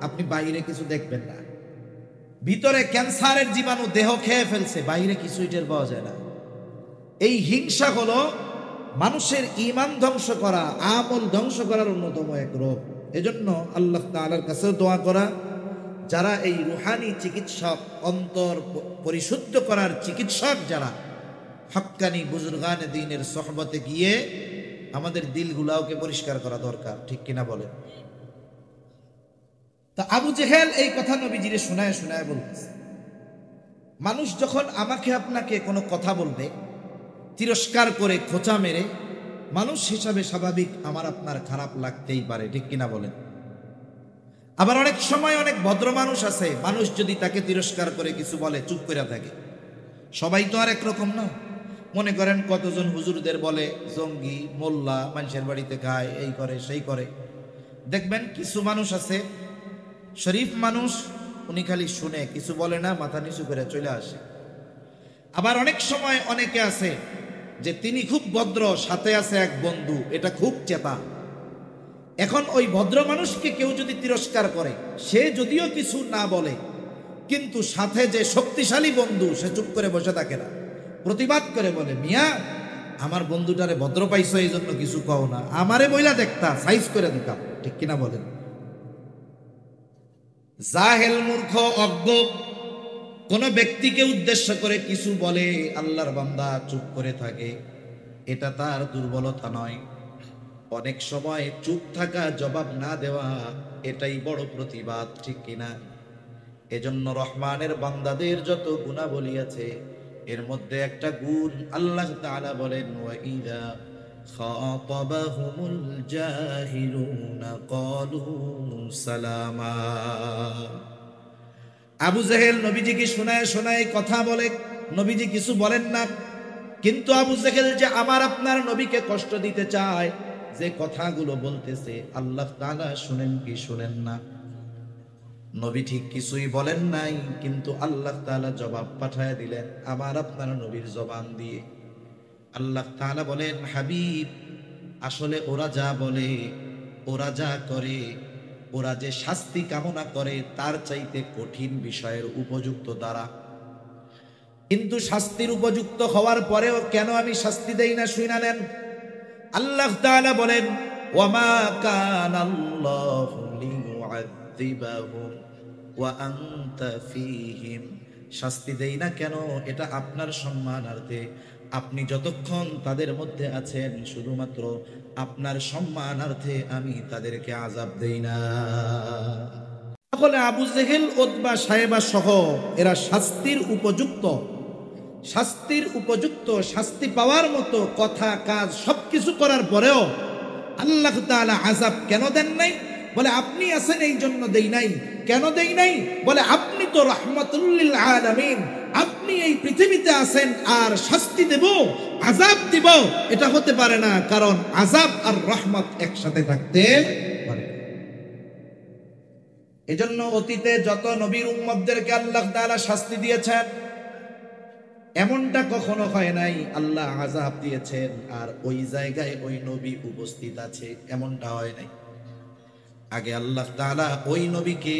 আপনি বাইরে কিছু দেখবেন না, ভিতরে ক্যান্সারের জীবাণু দেহ খেয়ে ফেলছে, বাইরে কিছুই টের পাওয়া যায় না। এই হিংসা হলো মানুষের ঈমান ধ্বংস করা, আমল ধ্বংস করার অন্যতম এক রোগ। এজন্য আল্লাহ তাআলার কাছে দোয়া করা, যারা এই রুহানি চিকিৎসক, অন্তর পরিশুদ্ধ করার চিকিৎসক, যারা হক্কানি বুজুর্গানে দ্বীনের সোহবতে গিয়ে আমাদের দিলগুলাওকে পরিষ্কার করা দরকার, ঠিক কিনা বলেন? তা আবু জেহেল এই কথা নবীজিরে শোনায় শোনায় বলতেছে, মানুষ যখন আমাকে আপনাকে কোনো কথা বলবে, তিরস্কার করে, খোঁচা মেরে, মানুষ হিসাবে স্বাভাবিক আমার আপনার খারাপ লাগতেই পারে, ঠিক কিনা বলেন? আবার অনেক সময় অনেক ভদ্র মানুষ আছে, মানুষ যদি তাকে তিরস্কার করে কিছু বলে চুপ করে থাকে। সবাই তো আর একরকম না। মনে করেন কতজন হুজুরদের বলে জঙ্গি, মোল্লা, মানুষের বাড়িতে খায়, এই করে সেই করে। দেখবেন কিছু মানুষ আছে শরীফ মানুষ, উনি খালি শুনে, কিছু বলে না, মাথা নিচু করে চলে আসে। আবার অনেক সময় অনেকে আছে যে তিনি খুব ভদ্র, সাথে আছে এক বন্ধু, এটা খুব চেতা। এখন ওই ভদ্র মানুষকে কেউ যদি তিরস্কার করে, সে যদিও কিছু না বলে, কিন্তু সাথে যে শক্তিশালী বন্ধু, সে চুপ করে বসে থাকে না, প্রতিবাদ করে বলে, মিয়া আমার বন্ধুটারে ভদ্র পাইছো এই জন্য কিছু কও না, আমারে বইলা দেখতা, সাইজ করে দিতাম, ঠিক কিনা বলেন? জাহেল, মূর্খ, অজ্ঞ কোন ব্যক্তিকে উদ্দেশ্য করে কিছু বলে, আল্লাহর বান্দা চুপ করে থাকে, এটা তার দুর্বলতা নয়। অনেক সময় চুপ থাকা, জবাব না দেওয়া, এটাই বড় প্রতিবাদ, ঠিক কিনা? এজন্য রহমানের বান্দাদের যত গুণাবলী আছে, এর মধ্যে একটা গুণ আল্লাহ তাআলা বলেন, ওয়াইদা খাতাবাহুমুল জাহিলুনা ক্বালু সালামা। আবু জেহেল নবীজিকে শোনায় শোনায় কথা বলে, নবীজি কিছু বলেন না, কিন্তু আবু জেহেল যে আমার আপনার নবীকে কষ্ট দিতে চায়, যে কথাগুলো বলতেছে, আল্লাহ তাআলা শুনেন কি শুনেন না? নবী ঠিক কিছুই বলেন নাই, কিন্তু আল্লাহ তাআলা জবাব পাঠায় দিলেন আমার আপনার নবীর জবান দিয়ে। আল্লাহ তাআলা বলেন, হাবিব, আসলে ওরা যা বলে, ওরা যা করে, ওরা যে শাস্তি কামনা করে, তার চাইতে কঠিন বিষয়ের উপযুক্ত দ্বারা, কিন্তু শাস্তির উপযুক্ত হওয়ার পরেও কেন আমি শাস্তি দেই না, শুনা নেন। আল্লাহ তাআলা বলেন, ওয়ামা কানাল্লাহু লিয়ুআযিবাহুম ওয়া আনতা ফীহিম। শাস্তি দেই না কেন? এটা আপনার সম্মানার্থে। আপনি যতক্ষণ তাদের মধ্যে আছেন, শুধুমাত্র আপনার সম্মানার্থে আমি তাদেরকে আযাব দেই না। তাহলে আবু জেহেল, উতবা, সায়েবা সহ এরা শাস্তির উপযুক্ত, শাস্তি পাওয়ার মতো কথা, কাজ সবকিছু করার পরেও আল্লাহ তাআলা আযাব কেন দেন নাই? বলে আপনি আছেন এই জন্য দেই নাই। কেন দেই নাই? বলে আপনি তো রাহমাতুল লিল আলামিন, আপনি আপনি এই পৃথিবীতে আছেন আর শাস্তি দেব, আযাব দিব, এটা হতে পারে না, কারণ আযাব আর রহমত একসাথে থাকতে পারে। এজন্য অতীতে যত নবীর উম্মতদেরকে আল্লাহ তাআলা শাস্তি দিয়েছেন, এমনটা কখনো হয় নাই আল্লাহ আযাব দিয়েছেন আর ওই জায়গায় ওই নবী উপস্থিত আছে, এমনটা হয় নাই। আগে আল্লাহ তাআলা ওই নবীকে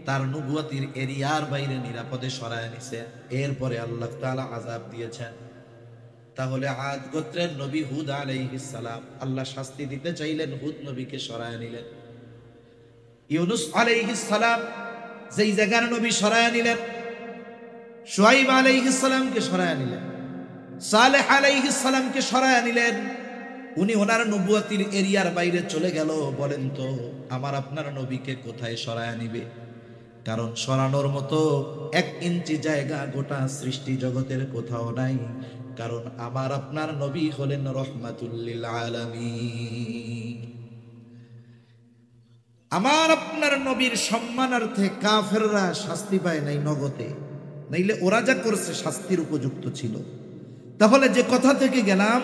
তার নবুয়তির এরিয়ার বাইরে নিরাপদে সরায় নিছেন, এরপরে আল্লাহ তাআলা আযাব দিয়েছেন। তাহলে আদ গোত্রের নবী হুদ আলাইহিস সালাম আল্লাহ শাস্তি দিতে চাইলেন, হুদ নবীকে সরায় নিলেন। ইউনূস আলাইহিস সালাম যেই জায়গার নবী সরায় নিলেন, শুআয়ব আলাইহিস সালামকে সরায় নিলেন, সালেহ আলাইহিস সালামকে সরায় নিলেন। উনি ওনার নবুয়তির এরিয়ার বাইরে চলে গেল। বলেন তো আমার আপনার নবীকে কোথায় সরায় নিবে? কারণ সরানোর মতো 1 ইঞ্চি জায়গা গোটা সৃষ্টি জগতের কোথাও নাই। কারণ আমার আপনার নবী হলেন রহমাতুল লিল আলামিন। আমার আপনার নবীর সম্মানার্থে কাফেররা শাস্তি পায় নাই নগদে, নাইলে ওরা যা করছে শাস্তির উপযুক্ত ছিল। তাহলে যে কথা থেকে গেলাম,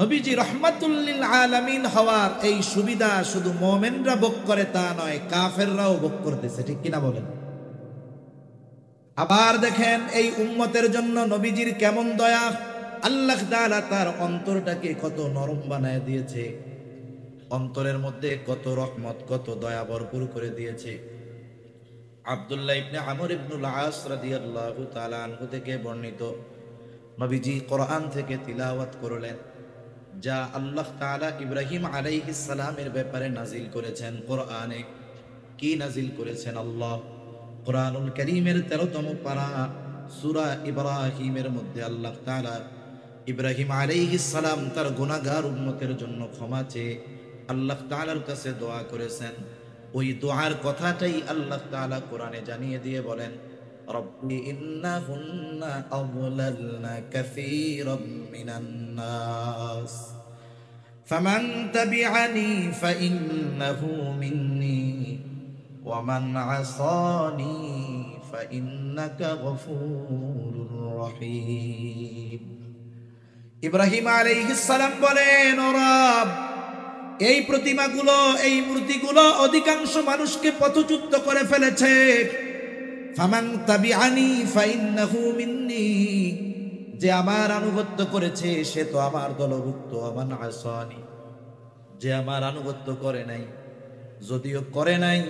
নবীজি রহমাতুল লিল আলামিন হওয়ার এই সুবিধা শুধু মুমিনরা ভোগ করে তা নয়, কাফেররাও ভোগ করতেছে, ঠিক কিনা বলেন? আবার দেখেন এই উম্মতের জন্য নবীজির কেমন দয়া, আল্লাহ তাআলা তার অন্তরটাকে কত নরম বানায় দিয়েছে, অন্তরের মধ্যে কত রহমত কত দয়া ভরপুর করে দিয়েছে। আব্দুল্লাহ ইবনে আমর ইবনুল আস রাদিয়াল্লাহু তাআলা আনহু থেকে বর্ণিত, নবীজি কোরআন থেকে তিলাওয়াত করলেন যা আল্লাহ তাআলা ইব্রাহিম আলাইহিস সালামের ব্যাপারে নাজিল করেছেন। কোরআনে কি নাজিল করেছেন আল্লাহ? কোরআনুল কারীমের 13তম পারা সূরা ইব্রাহিমের মধ্যে আল্লাহ তাআলা ইব্রাহিম আলাইহিস সালাম তার গুনাহগার উম্মতের জন্য ক্ষমা চেয়ে আল্লাহ তাআলার কাছে দোয়া করেছেন। ওই দোয়ার কথাটাই আল্লাহ তাআলা কোরআনে জানিয়ে দিয়ে বলেন, রব্বি ইন্নাহুন্না আযলালনা কাসীরাম মিনান নাস ফামান তাবিআনি ফাইন্নাহু মিন্নী ওয়া মান আসানি ফাইন্নাকা গফুরুর রহিম। ইব্রাহিম আলাইহিস সালাম বলেন, ও রব, এই প্রতিমাগুলো এই মূর্তিগুলো অধিকাংশ মানুষকে পথচ্যুত করে ফেলেছে। ফামান তাবিআনি ফাইন্নাহু মিন্নী, যে আমার আনুগত্য করেছে সে তো আমার দলভুক্ত। আমান আসানি, যে আমার আনুগত্য করে নাই, যদিও করে নাই,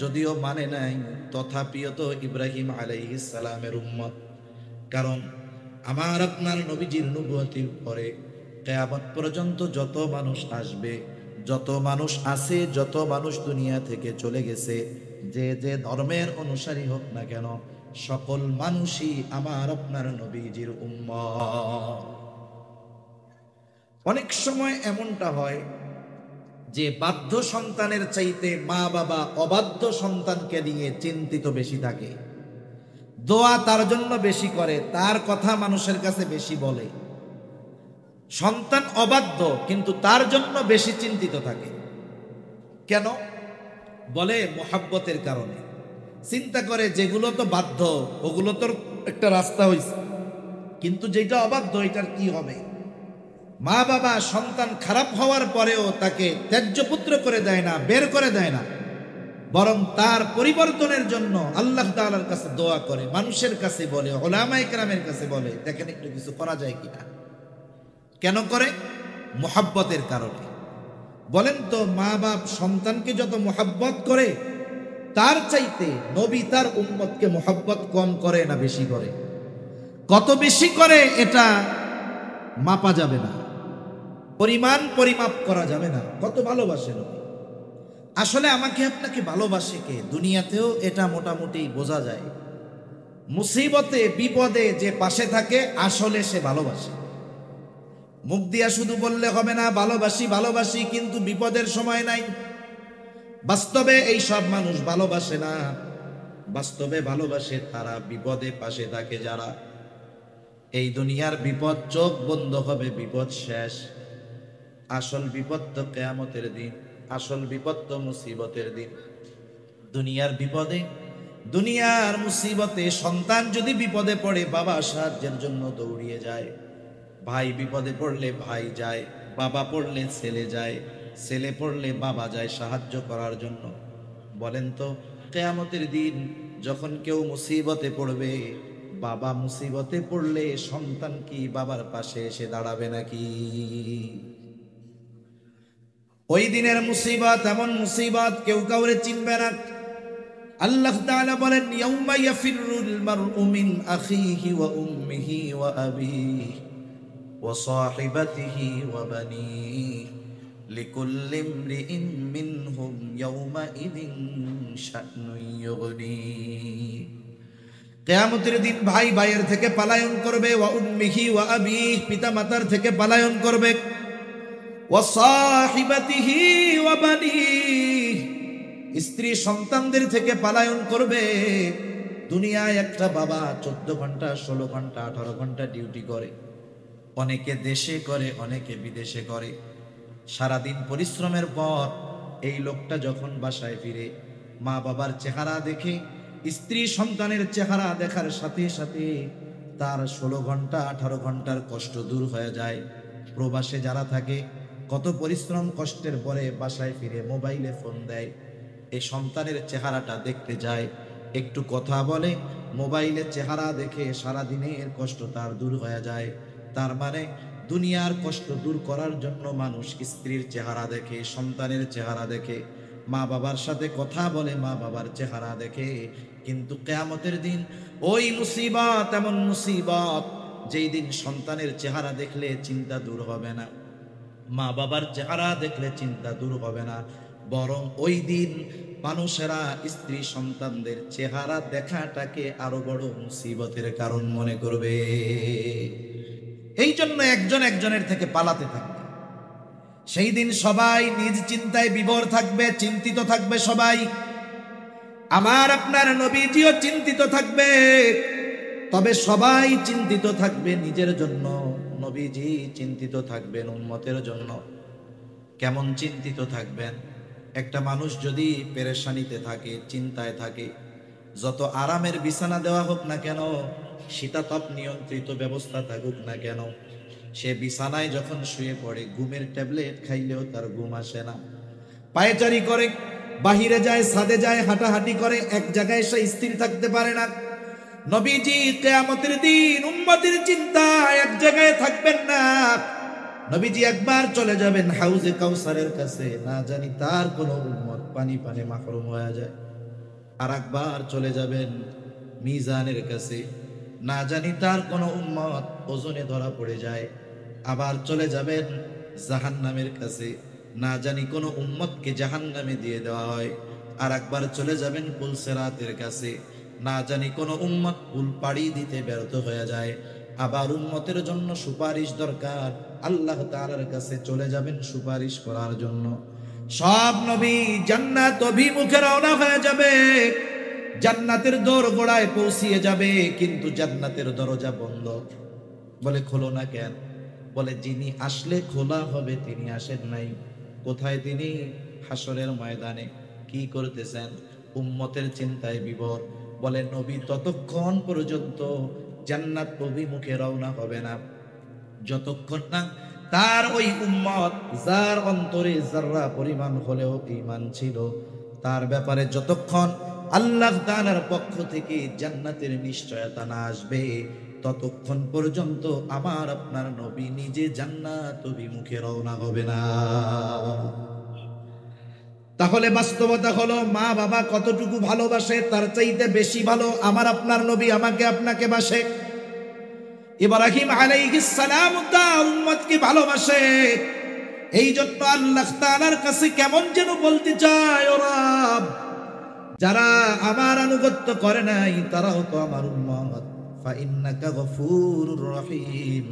যদিও মানে নাই, তথাপিও তো ইব্রাহিম আলাইহিস সালামের উম্মত। কারণ আমার আপনার নবীজির নবুয়তির পরে কিয়ামত পর্যন্ত যত মানুষ আসবে, যত মানুষ আছে, যত মানুষ দুনিয়া থেকে চলে গেছে, যে যে ধর্মের অনুসারী হোক না কেন, সকল মানুষই আমার আপনার নবীজির উম্মত। অনেক সময় এমনটা হয় যে বাধ্য সন্তানের চাইতে মা বাবা অবাধ্য সন্তানকে নিয়ে চিন্তিত বেশি থাকে, দোয়া তার জন্য বেশি করে, তার কথা মানুষের কাছে বেশি বলে। সন্তান অবাধ্য কিন্তু তার জন্য বেশি চিন্তিত থাকে। কেন? বলে মোহাব্বতের কারণে। চিন্তা করে যেগুলো তো বাধ্য ওগুলো তোর একটা রাস্তা হইছে, কিন্তু যেটা অবাধ্য এটার কি হবে? মা বাবা সন্তান খারাপ হওয়ার পরেও তাকে ত্যায্য পুত্র করে দেয় না, বের করে দেয় না, বরং তার পরিবর্তনের জন্য আল্লাহ তাআলার কাছে দোয়া করে, মানুষের কাছে বলে, উলামায়ে কেরামের কাছে বলে, দেখেন একটু কিছু করা যায় কিনা। কেন করে? মোহাব্বতের কারণে। বলেন তো, মা বাপ সন্তানকে যত মোহাব্বত করে তার চাইতে নবী তার উম্মতকে মোহাব্বত কম করে না বেশি করে? কত বেশি করে এটা মাপা যাবে না, পরিমাপ করা যাবে না। কত ভালোবাসে নবী। আসলে আমাকে আপনাকে ভালোবাসে কে? দুনিয়াতেও এটা মোটামুটি বোঝা যায়। মুসিবতে বিপদে যে পাশে থাকে আসলে সে ভালোবাসে। মুখ দিয়া শুধু বললে হবে না ভালোবাসি ভালোবাসি, কিন্তু বিপদের সময় নাই। বাস্তবে এই সব মানুষ ভালোবাসে না। বাস্তবে ভালোবাসে তারা বিপদে পাশে থাকে যারা। এই দুনিয়ার বিপদ চোখ বন্ধ হবে, বিপদ শেষ। আসল বিপদ তো কিয়ামতের দিন, আসল বিপদ তো মুসিবতের দিন। দুনিয়ার বিপদে দুনিয়ার মুসিবতে সন্তান যদি বিপদে পড়ে বাবা সাহায্যের জন্য দৌড়িয়ে যায়, ভাই বিপদে পড়লে ভাই যায়, বাবা পড়লে ছেলে যায়, ছেলে পড়লে বাবা যায় সাহায্য করার জন্য। বলেন তো কিয়ামতের দিন যখন কেউ মুসিবতে পড়বে, বাবা মুসিবতে পড়লে সন্তান কি বাবার পাশে এসে দাঁড়াবে নাকি? ওই দিনের মুসিবত এমন মুসিবত কেউ কাউরে চিনবে না। আল্লাহ তাআলা বলেন, ইয়াউমা ইয়াফিরুল মারউ মিন আখিহি ওয়া উম্মিহি ওয়া আবিহি ওয়া সাহিবাতিহি ওয়া বানিহি লিকুল্লি ইমরিইন মিনহুম ইয়াউমা ইযিন শা'নুন ইউগনি। কিয়ামতের দিন ভাই ভাইয়ের থেকে পলায়ন করবে, ওয়া উম্মিহি ওয়া আবিহি পিতা মাতার থেকে পলায়ন করবে, ওয়া সাহিবাতিহি ওয়া বানিহি স্ত্রী সন্তানদের থেকে পলায়ন করবে। দুনিয়ায় একটা বাবা 14 ঘন্টা 16 ঘন্টা 18 ঘন্টা ডিউটি করে, অনেকে দেশে করে অনেকে বিদেশে করে। সারাদিন পরিশ্রমের পর এই লোকটা যখন বাসায় ফিরে মা বাবার চেহারা দেখে, স্ত্রী সন্তানের চেহারা দেখার সাথে সাথে তার 16 ঘন্টা 18 ঘন্টার কষ্ট দূর হয়ে যায়। প্রবাসে যারা থাকে কত পরিশ্রম কষ্টের পরে বাসায় ফিরে মোবাইলে ফোন দেয়, এই সন্তানের চেহারাটা দেখতে যায়, একটু কথা বলে, মোবাইলের চেহারা দেখে সারা দিনের কষ্ট তার দূর হয়ে যায়। তার মানে দুনিয়ার কষ্ট দূর করার জন্য মানুষ স্ত্রীর চেহারা দেখে, সন্তানের চেহারা দেখে, মা বাবার সাথে কথা বলে, মা বাবার চেহারা দেখে। কিন্তু কিয়ামতের দিন ওই মুসিবত এমন মুসিবত, যেই দিন সন্তানের চেহারা দেখলে চিন্তা দূর হবে না, মা বাবার চেহারা দেখলে চিন্তা দূর হবে না, বরং ওই দিন মানুষেরা স্ত্রী সন্তানদের চেহারা দেখাটাকে আরো বড় মুসিবতের কারণ মনে করবে। এই জন্য একজন একজনের থেকে পালাতে থাকবে। সেই দিন সবাই নিজ চিন্তায় বিভোর থাকবে, চিন্তিত থাকবে সবাই। আমার আপনার নবীজিও চিন্তিত থাকবে, তবে সবাই চিন্তিত থাকবে নিজের জন্য, নবীজি চিন্তিত থাকবেন উম্মতের জন্য। কেমন চিন্তিত থাকবেন? একটা মানুষ যদি পেরেশানিতে থাকে, চিন্তায় থাকে, যত আরামের বিছানা দেওয়া হোক না কেন, শীতাতপ নিয়ন্ত্রিত ব্যবস্থা থাকুক না কেন, সে বিছানায় যখন শুয়ে পড়ে ঘুমের ট্যাবলেট খাইলেও তার ঘুম আসে না। পায়চারি করে, বাহিরে যায়, ছাদে যায়, হাঁটাহাঁটি করে, এক জায়গায় সে স্থির থাকতে পারে না। নবীজি কিয়ামতের দিন উম্মতের চিন্তায় এক জায়গায় থাকবেন না। নবীজি একবার চলে যাবেন হাউজে কাউসারের কাছে, না জানি তার কোন উম্মত পানি পানে মাহরুম হয়ে যায়। আর একবার চলে যাবেন মিজানের কাছে, না জানি তার কোন উম্মত ওজনে ধরা পড়ে যায়। আবার চলে যাবেন জাহান্নামের কাছে, না জানি কোন উম্মতকে জাহান্নামে দিয়ে দেওয়া হয়। আর একবার চলে যাবেন পুলসেরাতের কাছে, না জানি কোন উম্মত পুল পাড়ি দিতে ব্যর্থ হয়ে যায়। আবার উম্মতের জন্য সুপারিশ দরকার, আল্লাহ তাআলার কাছে চলে যাবেন সুপারিশ করার জন্য। সব নবী জান্নাত অভিমুখে রওনা হয়ে যাবে, জান্নাতের দোরগোড়ায় পৌঁছিয়ে যাবে, কিন্তু জান্নাতের দরজা বন্ধ। বলে খোলো না কেন? বলে যিনি আসলে খোলা হবে তিনি আসেন নাই। কোথায় তিনি? হাসরের ময়দানে। কি করতেছেন? উম্মতের চিন্তায় বিভোর। বলে নবী ততক্ষণ পর্যন্ত জান্নাত অভিমুখে রওনা হবে না, যতক্ষণ না তার ওই উম্মত, যার অন্তরে যাররা পরিমাণ হলেও ঈমান ছিল, তার ব্যাপারে যতক্ষণ আল্লাহ তাআলার পক্ষ থেকে জান্নাতের নিশ্চয়তা না আসবে, ততক্ষণ পর্যন্ত আমার আপনার নবী নিজে জান্নাত অভিমুখে রওনা হবে না। তাহলে বাস্তবতা হলো, মা বাবা কতটুকু ভালোবাসে তার চাইতে বেশি ভালো আমার আপনার নবী আমাকে আপনাকে বাসে। ইব্রাহিম আলাইহিস সালাম তার উম্মতকে ভালোবাসে। এই জন্য আল্লাহ তাআলার কাছে কেমন যেন বলতে চায়, ও রব, যারা আমার আনুগত্য করে নাই তারাও তো আমার উম্মত, ফা ইন্নাকা গফুরুর রহিম।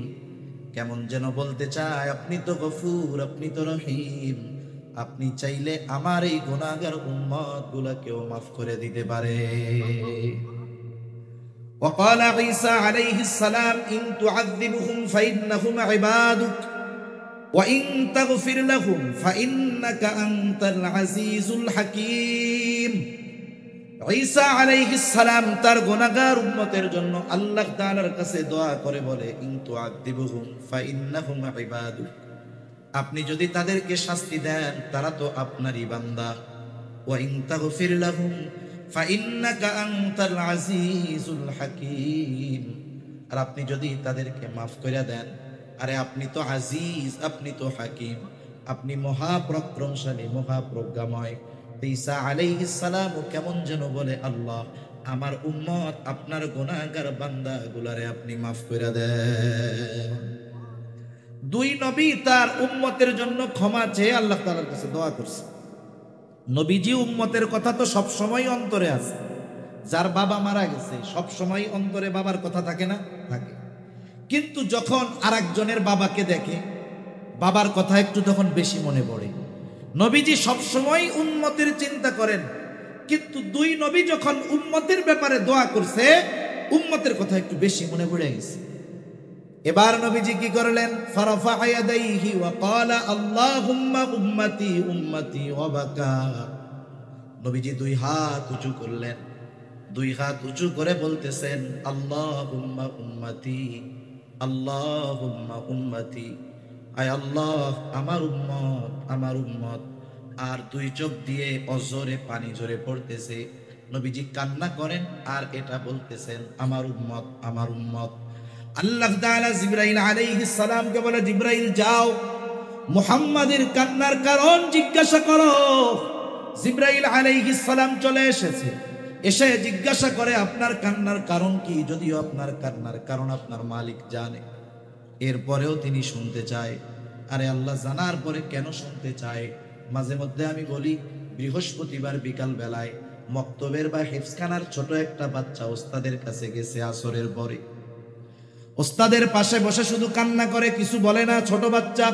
কেমন যেন বলতে চায়, আপনি তো গফুর, আপনি তো রহিম, আপনি চাইলে আমার এই গুনাহগার উম্মত গুলাকেও মাফ করে দিতে পারে। وقال عيسى عليه السلام إن تعذبهم فإنهم عبادك وإن تغفر لهم فإنك أنت العزيز الحكيم। ঈসা আলাইহিস সালাম তার গুনাহগার উম্মতের জন্য আল্লাহ তাআলার কাছে দোয়া করে বলে, ইন তুআযিবুহুম ফাইন্নাহুম ইবাদুক, আপনি যদি তাদেরকে শাস্তি দেন তারা তো আপনারই বান্দা, ওয়া ইন তাগফির লাহুম ফাইন্নাকা আনতাল আজিজুল হাকীম, আর আপনি যদি তাদেরকে মাফ করে দেন, আরে আপনি তো আজিজ, আপনি তো হাকিম, আপনি মহাপরাক্রমশালী, মহাপ্রজ্ঞাময়। ঈসা আলাইহিস সালাম কেমন যেন বলে, আল্লাহ আমার উম্মত আপনার গুনাহগার বান্দাগুলারে আপনি মাফ করে দেন। দুই নবী তার উম্মতের জন্য ক্ষমা চেয়ে আল্লাহ তাআলার কাছে দোয়া করছে। নবীজি উম্মতের কথা তো সব সময় অন্তরে আছে। যার বাবা মারা গেছে সব সময় অন্তরে বাবার কথা থাকে না? থাকে। কিন্তু যখন আরেকজনের বাবাকে দেখে বাবার কথা একটু তখন বেশি মনে পড়ে। নবীজি সব সময় উম্মতের চিন্তা করেন, কিন্তু দুই নবী যখন উম্মতের ব্যাপারে দোয়া করছে উম্মতের কথা একটু বেশি মনে পড়ে গেছে। এবার নবীজি কি করলেন? ফারাফা ইয়াদাইহি ওয়া ক্বালা আল্লাহুম্মা উম্মতি উম্মতি ওয়া বাকা। নবীজি দুই হাত উঁচু করলেন, দুই হাত উঁচু করে বলতেছেন, আল্লাহুম্মা উম্মতি আল্লাহুম্মা উম্মতি, আয় আল্লাহ আমার উম্মত আমার উম্মত। আর দুই চোখ দিয়ে অজরে পানি ঝরে পড়তেছে। নবীজি কান্না করেন আর এটা বলতেছেন, আমার উম্মত আমার উম্মত। আল্লাহ তাআলা জিবরাইল আলাইহিস সালামকে বলে, জিবরাইল যাও মুহাম্মাদের কান্নার কারণ জিজ্ঞাসা করো। জিবরাইল আলাইহিস সালাম চলে এসেছে, এসে জিজ্ঞাসা করে আপনার কান্নার কারণ কি? যদিও আপনার কান্নার কারণ আপনার মালিক জানে, এরপরেও তিনি শুনতে চায়। আরে আল্লাহ জানার পরে কেন শুনতে চায়? মাঝে মধ্যে আমি বলি, বৃহস্পতিবার বিকাল বেলায় মক্তবের বা হেফজখানার ছোট একটা বাচ্চা ওস্তাদের কাছে গেছে আসরের পরে, ওস্তাদের পাশে বসে শুধু কান্না করে, কিছু বলে না। ছোট বাচ্চা,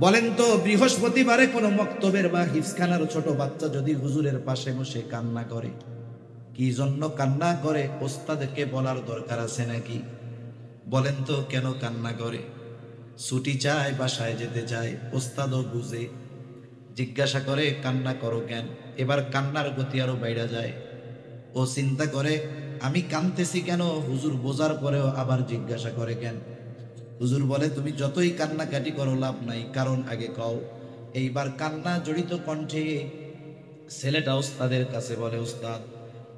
বলেন তো বৃহস্পতিবারে কোনো মক্তবের বা হিফজখানার ছোট বাচ্চা যদি হুজুরের পাশে বসে কান্না করে, কি জন্য কান্না করে ওস্তাদকে বলার দরকার আছে নাকি? বলেন তো কেন কান্না করে? ছুটি চায়, বাসায় যেতে চায়, ওস্তাদও বুঝে, জিজ্ঞাসা করে কান্না করো কেন? এবার কান্নার গতি আরো বাইরে যায়। ও চিন্তা করে আমি কাঁদতেছি কেন? হুজুর বোঝার পরেও আবার জিজ্ঞাসা করে কেন? হুজুর বলে, তুমি যতই কান্নাকাটি করো লাভ নাই, কারণ আগে কও। এইবার কান্না জড়িত কণ্ঠে ছেলেটা ওস্তাদের কাছে বলে, ওস্তাদ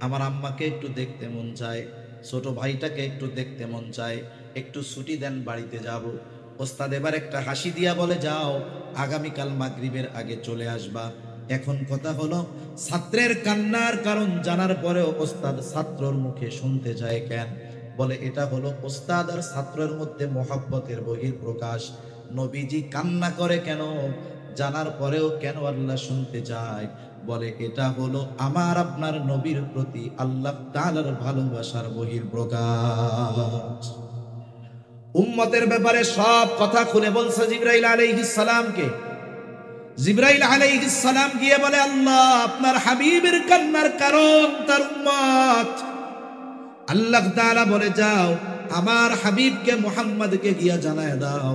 আমার আম্মাকে একটু দেখতে মন চায়, ছোট ভাইটাকে একটু দেখতে মন চায়, একটু ছুটি দেন, বাড়িতে যাব। ওস্তাদ এবার একটা হাসি দিয়া বলে, যাও আগামীকাল মাগরিবের আগে চলে আসবা। এখন কথা হলো, ছাত্রের কান্নার কারণ জানার পরেও ওস্তাদ ছাত্রর মুখে শুনতে চায় কেন? বলে এটা হলো ওস্তাদ আর ছাত্রের মধ্যে মহব্বতের বহিঃপ্রকাশ। নবীজি কান্না করে কেন জানার পরেও কেন আল্লাহ শুনতে চায়? বলে এটা হলো আমার আপনার নবীর প্রতি আল্লাহ তাআলার ভালোবাসার বহিঃপ্রকাশ। উম্মতের ব্যাপারে সব কথা খুলে বলছে জিবরাইল আলাইহিস সালামকে। জিবরাইল আলাইহিস সালাম গিয়ে বলে, আল্লাহ আপনার হাবিবের কান্নার কারণ তার উম্মত। আল্লাহ তাআলা বলে, যাও আমার হাবিবকে মুহাম্মদকে গিয়া জানায় দাও,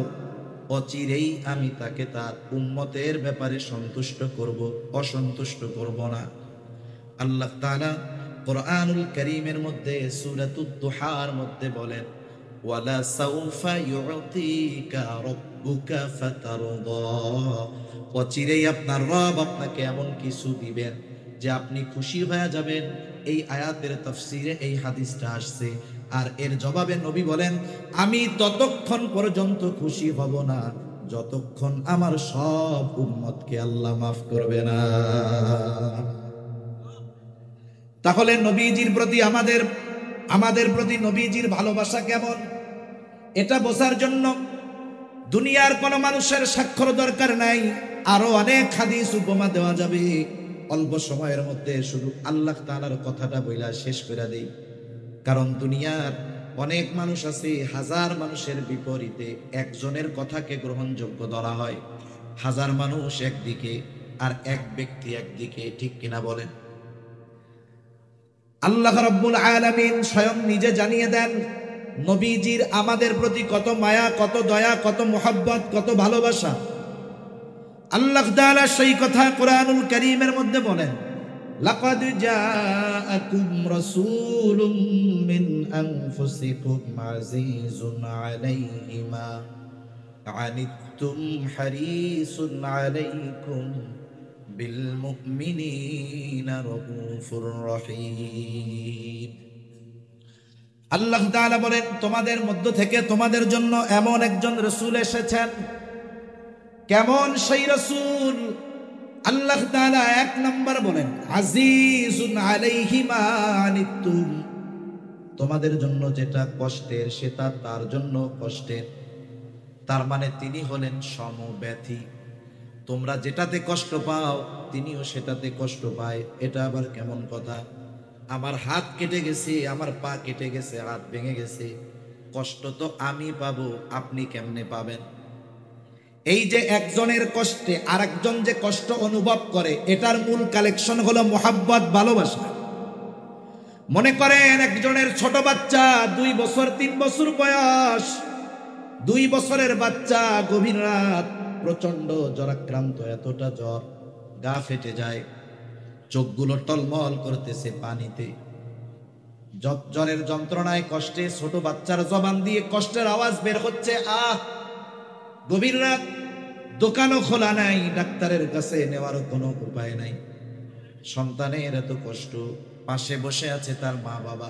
অচিরেই আমি তাকে তার উম্মতের ব্যাপারে সন্তুষ্ট করব, অসন্তুষ্ট করব না। আল্লাহ তাআলা কোরআনুল কারীমের মধ্যে সূরাতুদ দুহার মধ্যে বলেন, ওয়ালা সাউফা ইউতিকা রাব্বুকা ফাতারদা, অচিরেই আপনার রব আপনাকে এমন কিছু দিবেন যে আপনি খুশি হয়ে যাবেন। এই আয়াতের তাফসীরে এই হাদিসটা আসছে। আর এর জবাবে নবী বলেন, আমি ততক্ষণ পর্যন্ত খুশি হব না যতক্ষণ আমার সব উম্মতকে আল্লাহ মাফ করবে না। তাহলে নবীজির প্রতি আমাদের প্রতি নবীজির ভালোবাসা কেমন, এটা বোঝার জন্য দুনিয়ার কোন মানুষের স্বাক্ষর দরকার নাই, আরো অনেক হাদিস উপমা দেওয়া যাবে। অল্প সময়ের মধ্যে শুধু আল্লাহ তাআলার কথাটা বইলা শেষ করে দেই। কারণ দুনিয়ার অনেক মানুষ আছে, হাজার মানুষের বিপরীতে একজনের কথাকে গ্রহণযোগ্য ধরা হয়। হাজার মানুষ একদিকে আর এক ব্যক্তি একদিকে, ঠিক কিনা বলেন? আল্লাহ রাব্বুল আলামিন স্বয়ং নিজে জানিয়ে দেন নবীজির আমাদের প্রতি কত মায়া, কত দয়া, কত মোহাব্বত, কত ভালোবাসা। আল্লাহ তাআলা সেই কথা কোরআনুল কারীমের মধ্যে বলেন, লাকাদ জাআকুম রাসূলুম মিন আনফুসিকুম আজিজুন আলাইহি মা আনিতুম হারিসুন আলাইকুম বিল মুমিনিনা রাউফুর রহিম। আল্লাহ তাআলা বলেন, তোমাদের মধ্য থেকে তোমাদের জন্য এমন একজন রাসূল এসেছেন। কেমন সেই রাসূল? আল্লাহ তাআলা এক নাম্বার বলেন আজিজুন আলাইহি মা আনিতুম, তোমাদের জন্য যেটা কষ্টের সেটা তার জন্য কষ্টের। তার মানে তিনি হলেন সমব্যথী। তোমরা যেটাতে কষ্ট পাও তিনিও সেটাতে কষ্ট পায়। এটা আবার কেমন কথা? আমার হাত কেটে গেছে, আমার পা কেটে গেছে, হাত ভেঙে গেছে, কষ্ট তো আমি পাবো, আপনি কেমনে পাবেন? এই যে একজনের কষ্টে আরেকজন যে কষ্ট অনুভব করে, এটার মূল কালেকশন হলো মোহাব্বত, ভালোবাসা। মনে করেন একজনের ছোট বাচ্চা 2 বছর 3 বছর বয়স, 2 বছরের বাচ্চা গভীর রাত প্রচন্ড জ্বরাক্রান্ত, এতটা জ্বর গা ফেটে যায়, চোখগুলো টলমল করতেছে পানিতে, জ্বরের যন্ত্রণায় কষ্টে ছোট বাচ্চার জবান দিয়ে কষ্টের আওয়াজ বের হচ্ছে, আহ। গভীর রাত, দোকানও খোলা নাই, ডাক্তারের কাছে নেওয়ারও কোনো উপায় নাই। সন্তানের এত কষ্ট, পাশে বসে আছে তার মা বাবা।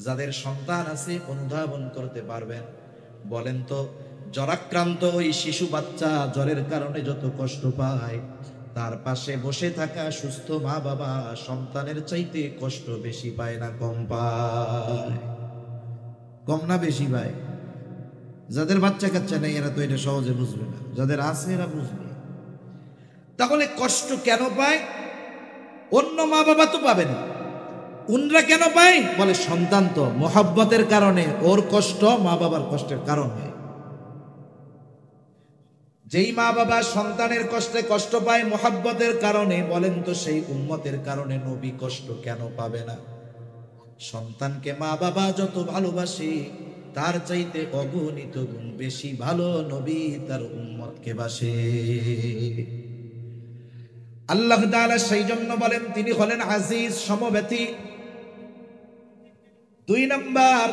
যাদের সন্তান আছে অনুধাবন করতে পারবেন। বলেন তো, জ্বরাক্রান্ত ওই শিশু বাচ্চা জ্বরের কারণে যত কষ্ট পায়, তার পাশে বসে থাকা সুস্থ মা বাবা সন্তানের চাইতে কষ্ট বেশি পায় না কম পায়? কম না বেশি পায়? যাদের বাচ্চা কাচ্চা নেই এরা তো এটা সহজে বুঝবে না, যাদের আছে এরা বুঝবে। তাহলে কষ্ট কেন পায়? অন্য মা বাবা তো পাবে না, উনরা কেন পায়? বলে সন্তান তো মোহাব্বতের কারণে, ওর কষ্ট মা বাবার কষ্টের কারণ হয়। যেই মা বাবা সন্তানের কষ্টে কষ্ট পায় মোহাব্বতের কারণে, বলেন তো সেই উম্মতের কারণে নবী কষ্ট কেন পাবে না? সন্তানকে মা বাবা যত ভালোবাসে তার চাইতে অগণিত গুণ বেশি ভালো নবী তার উম্মতকে বাসে। আল্লাহ তাআলা সেই জন্য বলেন তিনি হলেন আজিজ, সমব্যথী। 2 নাম্বার,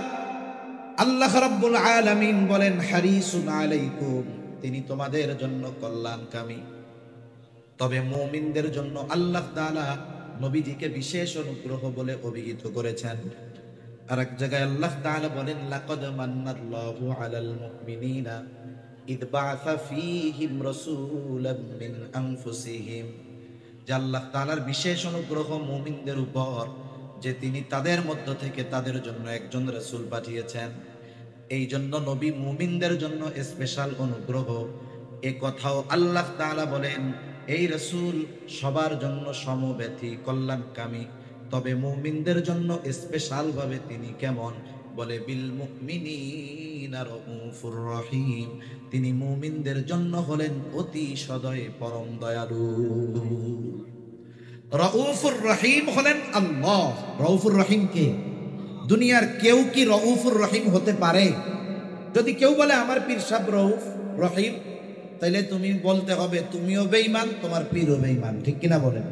আল্লাহ রাব্বুল আলামিন বলেন হারিসুন আলাইকুম, তিনি তোমাদের জন্য কল্যাণকামী। তবে মুমিনদের জন্য আল্লাহ তাআলা নবীজিকে বিশেষ অনুগ্রহ বলে অভিহিত করেছেন। আর এক জায়গায় আল্লাহ তাআলা বলেন লাকাদ মান্নাল্লাহু আলাল মুমিনিনা ইদ বাআসা ফীহিম রাসূলাম মিন আনফুসিহিম, যে আল্লাহ তাআলার বিশেষ অনুগ্রহ মুমিনদের উপর যে তিনি তাদের মধ্য থেকে তাদের জন্য একজন রাসূল পাঠিয়েছেন। এই জন্য নবী মুমিনদের জন্য স্পেশাল অনুগ্রহ। এ কথাও আল্লাহ তাআলা বলেন এই রাসূল সবার জন্য সমব্যথী, কল্যাণকামী। তবে মুমিনদের জন্য স্পেশাল ভাবে তিনি কেমন? বলে বিল মুমিনিনা রাউফুর রহিম, তিনি মুমিনদের জন্য হলেন অতি সদয় পরম দয়ালু। রাউফুর রহিম হলেন আল্লাহ। রাউফুর রহিম কে? দুনিয়ার কেউ কি রাউফুর রহিম হতে পারে? যদি কেউ বলে আমার পীর সাহেব রাউফ রহিম, তাইলে তুমি বলতে হবে তুমিও বেঈমান, তোমার পীরও বেঈমান, ঠিক কিনা বলেন?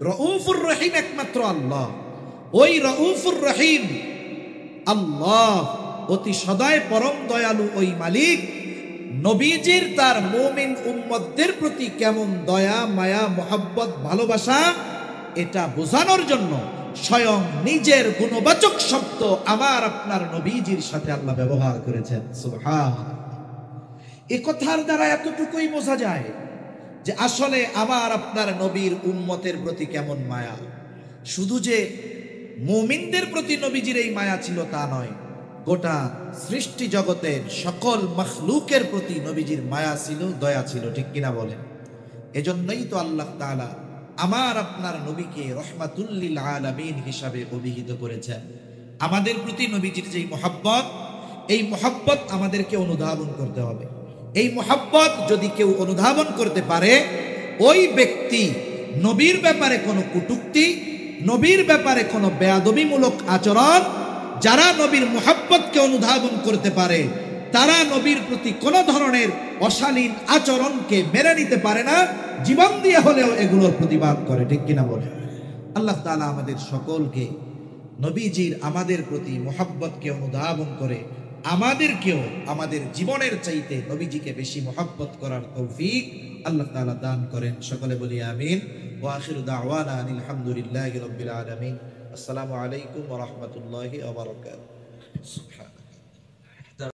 রাউফুর রহিম একমাত্র আল্লাহ। ওই রাউফুর রহিম আল্লাহ, অতি সদয় পরম দয়ালু ওই মালিক নবীজির তার মুমিন উম্মতদের প্রতি কেমন দয়া, মায়া, মোহাব্বত, ভালোবাসা, এটা বোঝানোর জন্য স্বয়ং নিজের গুণবাচক শব্দ আমার আপনার নবীজির সাথে আল্লাহ ব্যবহার করেছেন। সুবহানাল্লাহ। এই কথার দ্বারা এতটুকুই বোঝা যায় যে আসলে আমার আপনার নবীর উম্মতের প্রতি কেমন মায়া। শুধু যে মুমিনদের প্রতি নবীজির এই মায়া ছিল তা নয়, গোটা সৃষ্টি জগতের সকল মখলুকের প্রতি নবীজির মায়া ছিল, দয়া ছিল, ঠিক কিনা বলেন? এজন্যই তো আল্লাহ তাআলা আমার আপনার নবীকে রহমাতুল লিল আলামিন হিসাবে অভিহিত করেছেন। আমাদের প্রতি নবীজির যেই মোহাব্বত, এই মোহাব্বত আমাদেরকে অনুধাবন করতে হবে। এই মোহাব্বত যদি কেউ অনুধাবন করতে পারে, ওই ব্যক্তি নবীর ব্যাপারে কোনো কটূক্তি, নবীর ব্যাপারে কোনো বেয়াদবিমূলক আচরণ, যারা নবীর মোহাব্বতকে অনুধাবন করতে পারে তারা নবীর প্রতি কোনো ধরনের অশালীন আচরণকে মেনে নিতে পারে না, জীবন দিয়ে হলেও এগুলোর প্রতিবাদ করে। ঠিক কিনা বলে? আল্লাহ তাআলা আমাদের সকলকে নবীজির আমাদের প্রতি মুহাব্বতকে অনুধাবন করে আমাদেরকেও আমাদের জীবনের চাইতে নবীজিকে বেশি মুহাব্বত করার তৌফিক আল্লাহ তাআলা দান করেন। সকলে বলি আমিন। ওয়া আখিরু দাওয়ানা আনিল হামদুলিল্লাহি রাব্বিল আলামিন। আসসালামু আলাইকুম ওয়া রাহমাতুল্লাহি ওয়া বারাকাতুহু।